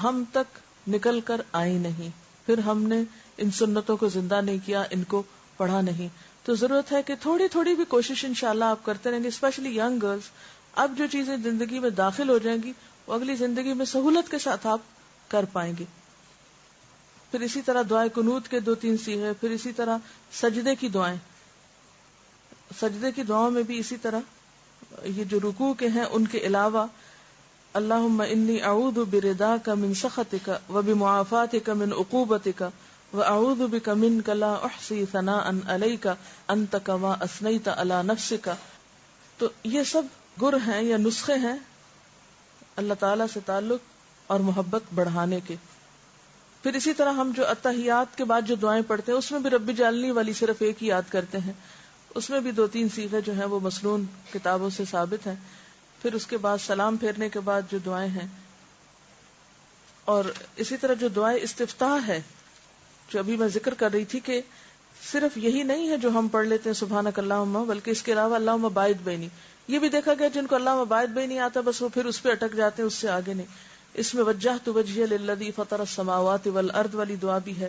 ہم تک نکل کر آئی نہیں. پھر ہم نے ان سنتوں کو زندہ نہیں کیا، ان کو پڑھا نہیں. تو ضرورت ہے کہ تھوڑی تھوڑی بھی کوشش انشاءاللہ آپ کرتے رہیں گے، اسپیشلی ینگ گرلز. اب جو چیزیں زندگی میں داخل ہو جائیں گی وہ اگلی زندگی میں سہولت کے ساتھ آپ کر پائیں گے. پھر اسی طرح دعائے قنوت کے 2-3 صیغے، پھر اسی طرح سجدے کی دعائیں. سجدے کی دعاؤں میں بھی اسی طرح یہ جو رکوع کے ہیں ان کے علاوہ اللہم انی اعوذ برضاک من سخطک وبمعافاتک من عقوبتک واعوذ بک منک لا احصی ثناء علیک انت کما اثنیت علی نفسک. تو یہ سب گر ہیں یا نسخے ہیں اللہ تعالی سے تعلق اور محبت بڑھانے کے. پھر اسی طرح ہم جو اتحیات کے بعد جو دعائیں پڑھتے ہیں اس میں بھی رب جعلنی والی صرف ایک ہی یاد کرتے ہیں. اس میں بھی 2-3 صیغے جو ہیں وہ مسنون کتابوں سے ثابت ہیں. پھر اس کے بعد سلام پھیرنے کے بعد جو دعائیں ہیں، اور اسی طرح جو دعائیں استفتاح ہے جو ابھی میں ذکر کر رہی تھی کہ صرف یہی نہیں ہے جو ہم پڑھ لیتے ہیں سبحانک اللہم، بلکہ اس کے علاوہ اللہم باعث بینی. یہ بھی دیکھا گیا جن کو اللہم باعث بینی آتا بس وہ پھر اس پہ اٹک جاتے ہیں، اس سے آگے نہیں. اس میں وجہت وجہی للذی فطر السماوات والارض والی دعا بھی ہے.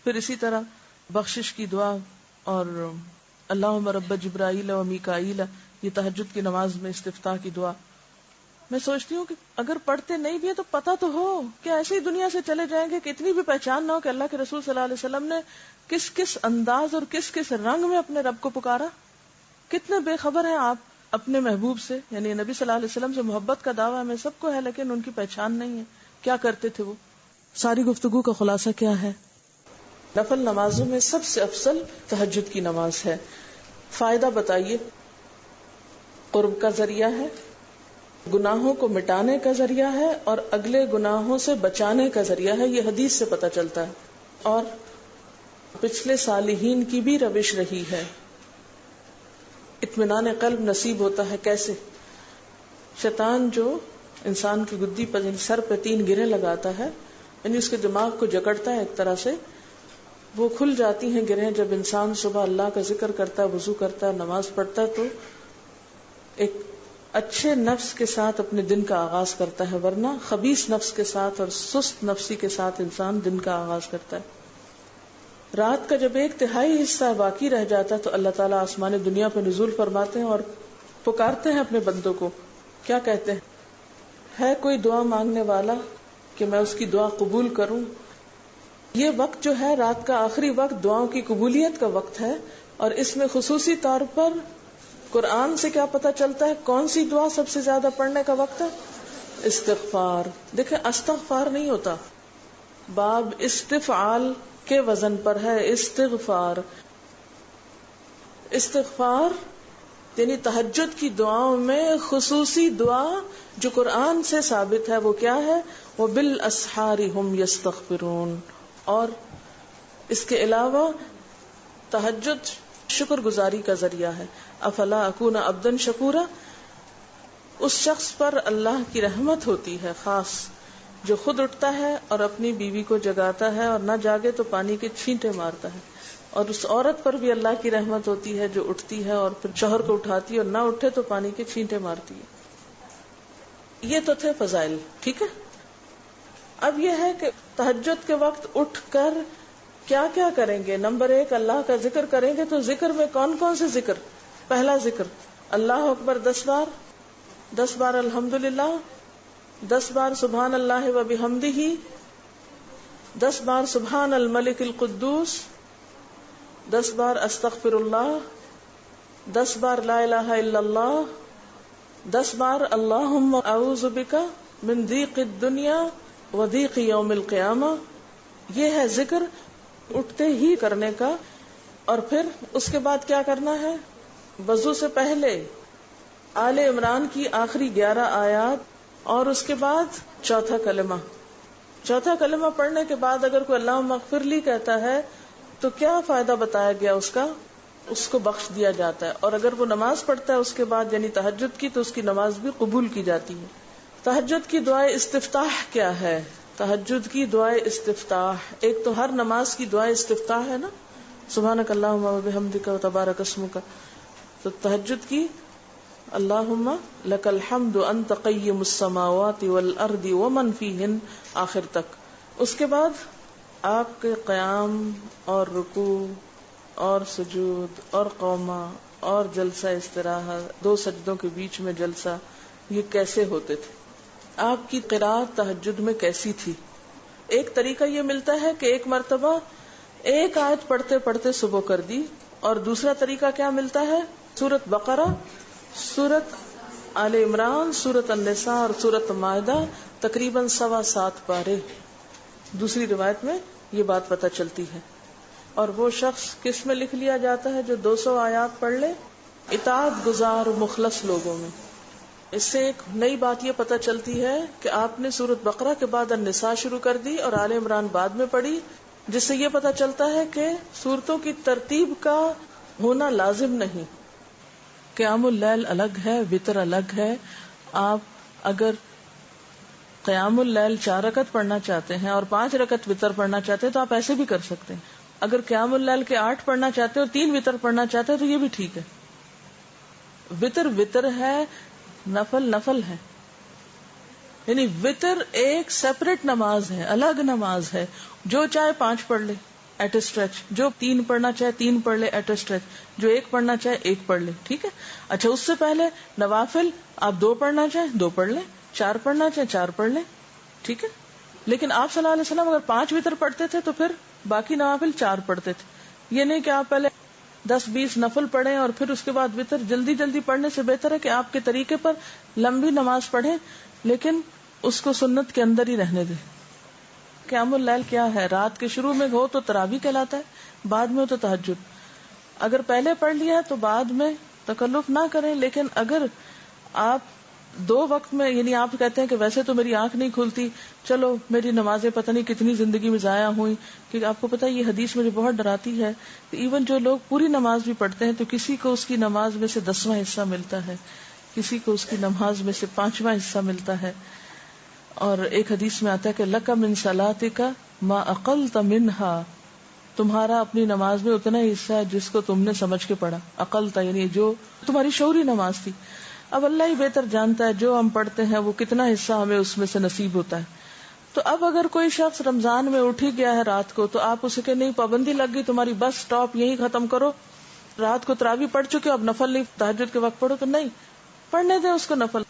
پھر اسی طرح بخشش کی دعا اور اللہم رب جبرائیل و میکائیل، یہ تہجد کی نماز میں استفتاح کی دعا. میں سوچتی ہوں کہ اگر پڑھتے نہیں بھی ہے تو پتہ تو ہو کہ ایسے ہی دنیا سے چلے جائیں گے کہ اتنی بھی پہچان نہ ہو کہ اللہ کے رسول صلی اللہ علیہ وسلم نے کس کس انداز اور کس کس رنگ میں اپنے رب کو پکارا. کتنے بے خبر ہیں آپ اپنے محبوب سے، یعنی نبی صلی اللہ علیہ وسلم سے محبت کا دعویٰ ہمیں سب کو ہے لیکن ان کی پہچان نہیں ہے. کیا کرتے تھے وہ؟ ساری گفتگو کا خلاصہ کیا ہے؟ نفل نمازوں میں سب سے افضل تہجد کی نماز ہے. فائدہ بتائیے. قرب کا ذریعہ ہے، گناہوں کو مٹانے کا ذریعہ ہے، اور اگلے گناہوں سے بچانے کا ذریعہ ہے. یہ حدیث سے پتہ چلتا ہے. اور پچھلے صالحین کی بھی روش رہی ہے. اطمینان قلب نصیب ہوتا ہے. کیسے؟ شیطان جو انسان کی گدی پر سر پہ 3 گریں لگاتا ہے، یعنی اس کے دماغ کو جکڑتا ہے ایک طرح سے. وہ کھل جاتی ہیں گرہیں جب انسان صبح اللہ کا ذکر کرتا ہے، وضو کرتا ہے، نماز پڑھتا ہے، تو ایک اچھے نفس کے ساتھ اپنے دن کا آغاز کرتا ہے. ورنہ خبیث نفس کے ساتھ اور سست نفسی کے ساتھ انسان دن کا آغاز کرتا ہے. رات کا جب 1/3 حصہ باقی رہ جاتا ہے تو اللہ تعالیٰ آسمان دنیا پہ نزول فرماتے ہیں اور پکارتے ہیں اپنے بندوں کو. کیا کہتے ہیں؟ ہے کوئی دعا مانگنے والا کہ میں اس کی دعا قبول کروں. یہ وقت جو ہے رات کا آخری وقت دعاؤں کی قبولیت کا وقت ہے، اور اس میں خصوصی طور پر قرآن سے کیا پتہ چلتا ہے کون سی دعا سب سے زیادہ پڑھنے کا وقت ہے؟ استغفار. دیکھیں استغفار نہیں ہوتا، باب استفعال کے وزن پر ہے استغفار. استغفار یعنی تہجد کی دعاؤں میں خصوصی دعا جو قرآن سے ثابت ہے وہ کیا ہے؟ وبالاسحار هم یستغفرون. اور اس کے علاوہ تہجد شکر گزاری کا ذریعہ ہے. افلا اکون عبدا شکورا. اس شخص پر اللہ کی رحمت ہوتی ہے خاص جو خود اٹھتا ہے اور اپنی بیوی کو جگاتا ہے، اور نہ جاگے تو پانی کے چھینٹے مارتا ہے. اور اس عورت پر بھی اللہ کی رحمت ہوتی ہے جو اٹھتی ہے اور پھر شوہر کو اٹھاتی ہے، اور نہ اٹھے تو پانی کے چھینٹے مارتی ہے۔ یہ تو تھے فضائل، ٹھیک ہے۔ اب یہ ہے کہ تہجد کے وقت اٹھ کر کیا کیا کریں گے۔ نمبر 1، اللہ کا ذکر کریں گے۔ تو ذکر میں کون کون سے ذکر؟ پہلا ذکر اللہ اکبر 10 بار، 10 بار الحمدللہ، 10 بار سبحان اللہ و بحمدہ، 10 بار سبحان الملک القدوس، 10 بار استغفر اللہ، 10 بار لا الہ الا اللہ، 10 بار اللہم اعوذ بک من ضیق الدنیا و ضیق یوم القیامہ۔ یہ ہے ذکر اٹھتے ہی کرنے کا۔ اور پھر اس کے بعد کیا کرنا ہے؟ وضو سے پہلے آل عمران کی آخری 11 آیات، اور اس کے بعد چوتھا کلمہ۔ چوتھا کلمہ پڑھنے کے بعد اگر کوئی اللہم اغفر لی کہتا ہے تو کیا فائدہ بتایا گیا اس کا؟ اس کو بخش دیا جاتا ہے۔ اور اگر وہ نماز پڑھتا ہے اس کے بعد یعنی تہجد کی، تو اس کی نماز بھی قبول کی جاتی ہے۔ تہجد کی دعائے استفتاح کیا ہے؟ تہجد کی دعائے استفتاح، ایک تو ہر نماز کی دعائے استفتاح ہے نا، سبحانک اللہم و بحمدک و تبارک اسمک۔ تو تہجد کی اللہم لک الحمد انت قیم السماوات والارض ومن فیہن آخر تک۔ اس کے بعد آپ کے قیام اور رکوع اور سجود اور قومہ اور جلسہ استراحت، 2 سجدوں کے بیچ میں جلسہ، یہ کیسے ہوتے تھے؟ آپ کی قرات تہجد میں کیسی تھی؟ ایک طریقہ یہ ملتا ہے کہ ایک مرتبہ ایک آیت پڑھتے پڑھتے صبح کر دی، اور دوسرا طریقہ کیا ملتا ہے؟ سورۃ بقرہ، سورۃ آل عمران، سورۃ النساء اور سورۃ مائدہ، تقریباً 7.25 پارے۔ دوسری روایت میں یہ بات پتہ چلتی ہے۔ اور وہ شخص کس میں لکھ لیا جاتا ہے جو 200 آیات پڑھ لے؟ اطاعت گزار مخلص لوگوں میں۔ اس سے ایک نئی بات یہ پتہ چلتی ہے کہ آپ نے سورۃ بقرہ کے بعد النساء شروع کر دی اور آل عمران بعد میں پڑھی، جس سے یہ پتہ چلتا ہے کہ سورتوں کی ترتیب کا ہونا لازم نہیں۔ قیام اللیل الگ ہے، وتر الگ ہے۔ آپ اگر قیام اللیل 4 رکعت پڑھنا چاہتے ہیں اور 5 رکعت وتر پڑھنا چاہتے ہیں تو آپ ایسے بھی کر سکتے ہیں۔ اگر قیام اللیل کے 8 پڑھنا چاہتے ہیں اور 3 وتر پڑھنا چاہتے ہیں تو یہ بھی ٹھیک ہے۔ وتر وتر ہے، نفل نفل ہے، یعنی وتر ایک سیپریٹ نماز ہے، الگ نماز ہے۔ جو چاہے 5 پڑھ لے ایٹ اے اسٹریچ، جو 3 پڑھنا چاہے 3 پڑھ لے ایٹ اے اسٹریچ، جو 1 پڑھنا چاہے 1 پڑھ لے، ٹھیک ہے۔ اچھا، اس سے پہلے نوافل آپ 2 پڑھنا چاہیں 2 پڑھ لیں، 4 پڑھنا چاہیں 4 پڑھ لیں، ٹھیک ہے۔ لیکن آپ صلی اللہ علیہ وسلم اگر 5 وتر پڑھتے تھے تو پھر باقی نوافل 4 پڑھتے تھے۔ یہ نہیں کہ آپ پہلے 10-20 نفل پڑھیں اور پھر اس کے بعد وتر۔ جلدی جلدی پڑھنے سے بہتر ہے کہ آپ کے طریقے پر لمبی نماز پڑھیں، لیکن اس کو سنت کے اندر ہی رہنے دیں۔ قیام اللیل کیا ہے؟ رات کے شروع میں ہو تو تراویح کہلاتا ہے، بعد میں ہو تو تہجد۔ اگر پہلے پڑھ لیا تو بعد میں تکلف نہ کریں، لیکن اگر آپ 2 وقت میں، یعنی آپ کہتے ہیں کہ ویسے تو میری آنکھ نہیں کھلتی، چلو میری نمازیں پتہ نہیں کتنی زندگی میں ضائع ہوئی، کیونکہ آپ کو پتہ ہے یہ حدیث مجھے بہت ڈراتی ہے کہ ایون جو لوگ پوری نماز بھی پڑھتے ہیں تو کسی کو اس کی نماز میں سے 10واں حصہ ملتا ہے، کسی کو اس کی نماز میں سے 5واں حصہ ملتا ہے۔ اور ایک حدیث میں آتا ہے کہ لک من صلاتک ما اقلت منہا، تمہارا اپنی نماز میں اتنا ہی حصہ ہے جس کو تم نے سمجھ کے پڑھا۔ اقلت یعنی جو تمہاری شعوری نماز تھی۔ اب اللہ ہی بہتر جانتا ہے جو ہم پڑھتے ہیں وہ کتنا حصہ ہمیں اس میں سے نصیب ہوتا ہے۔ تو اب اگر کوئی شخص رمضان میں اٹھ ہی گیا ہے رات کو، تو آپ اسے کہ نہیں پابندی لگ گئی تمہاری، بس سٹاپ یہی ختم کرو، رات کو تراویح پڑھ چکے اب نفل نہیں، تہجد کے وقت پڑھو، تو نہیں، پڑھنے دیں اس کو نفل،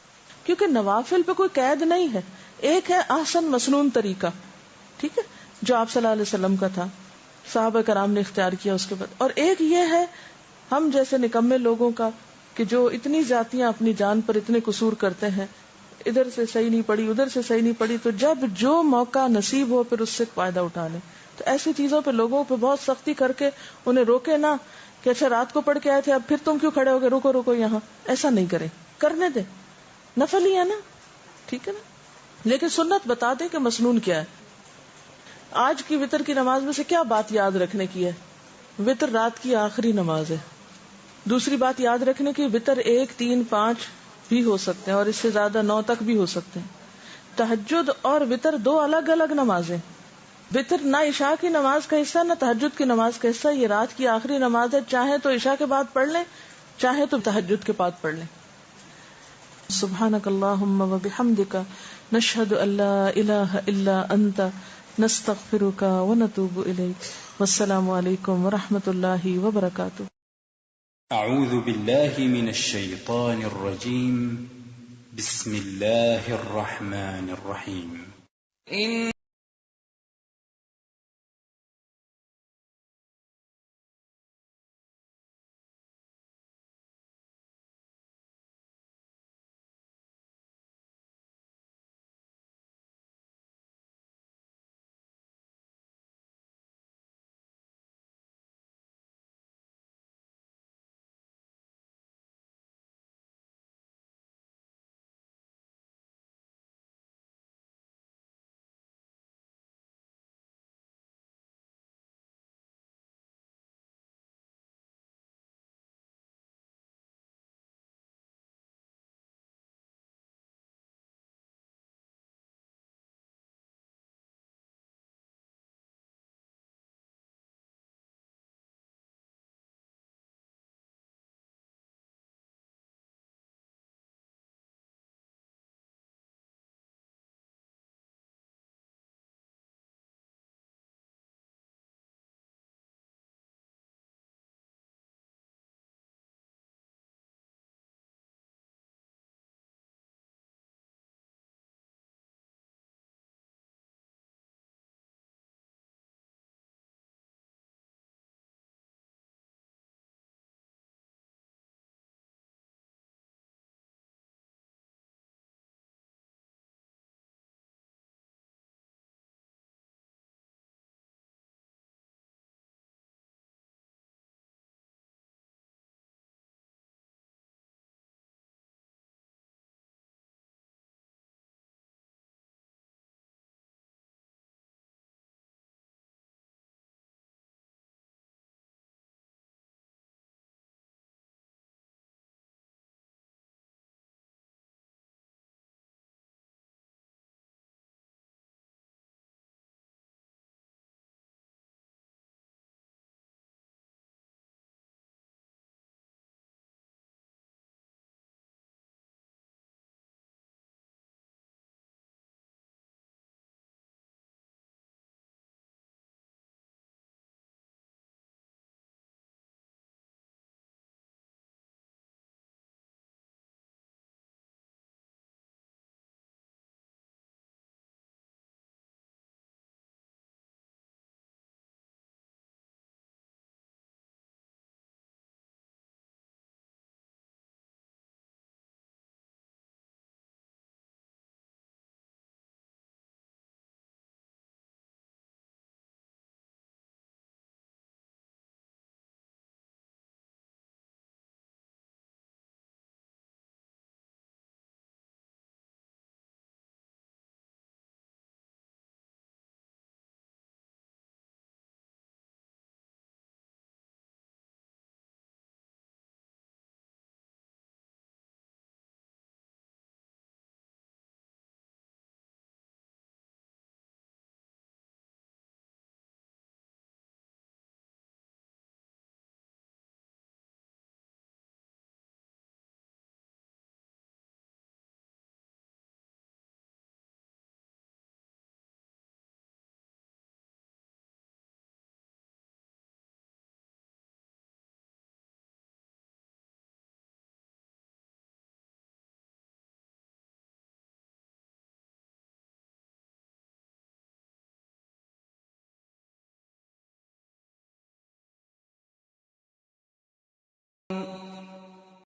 کیونکہ نوافل پہ کوئی قید نہیں ہے۔ ایک ہے احسن مسنون طریقہ، ٹھیک ہے، جو آپ صلی اللہ علیہ وسلم کا تھا، صحابہ کرام نے اختیار کیا اس کے بعد، اور ایک یہ ہے ہم جیسے نکمے لوگوں کا کہ جو اتنی ذاتیاں اپنی جان پر اتنے قصور کرتے ہیں، ادھر سے صحیح نہیں پڑی ادھر سے صحیح نہیں پڑی، تو جب جو موقع نصیب ہو پھر اس سے فائدہ اٹھا لیں۔ تو ایسی چیزوں پہ لوگوں پہ بہت سختی کر کے انہیں روکے نہ کہ اچھا رات کو پڑھ کے آئے تھے اب پھر تم کیوں کھڑے ہو گئے، رکو رکو یہاں، ایسا نہیں کریں، کرنے دیں، نفل ہی ہے نا، ٹھیک ہے نا، لیکن سنت بتا دیں کہ مسنون کیا ہے۔ آج کی وتر کی نماز میں سے کیا بات یاد رکھنے کی ہے؟ وتر رات کی آخری نماز ہے۔ دوسری بات یاد رکھنے کی، وتر 1، 3، 5 بھی ہو سکتے ہیں اور اس سے زیادہ 9 تک بھی ہو سکتے ہیں۔ تہجد اور وتر 2 الگ الگ نمازیں، وطر نہ عشاء کی نماز کا حصہ نہ تہجد کی نماز کا حصہ، یہ رات کی آخری نماز ہے، چاہے تو عشاء کے بعد پڑھ لیں، چاہے تو تہجد کے بعد پڑھ لیں. سبحانک اللہم و بحمدک، نشہد ان لا الہ الا انت، نستغفرک و نتوب الیک. والسلام علیکم و رحمۃ اللہ وبرکاتہ. اعوذ باللہ من الشیطان الرجیم. بسم اللہ الرحمن الرحیم.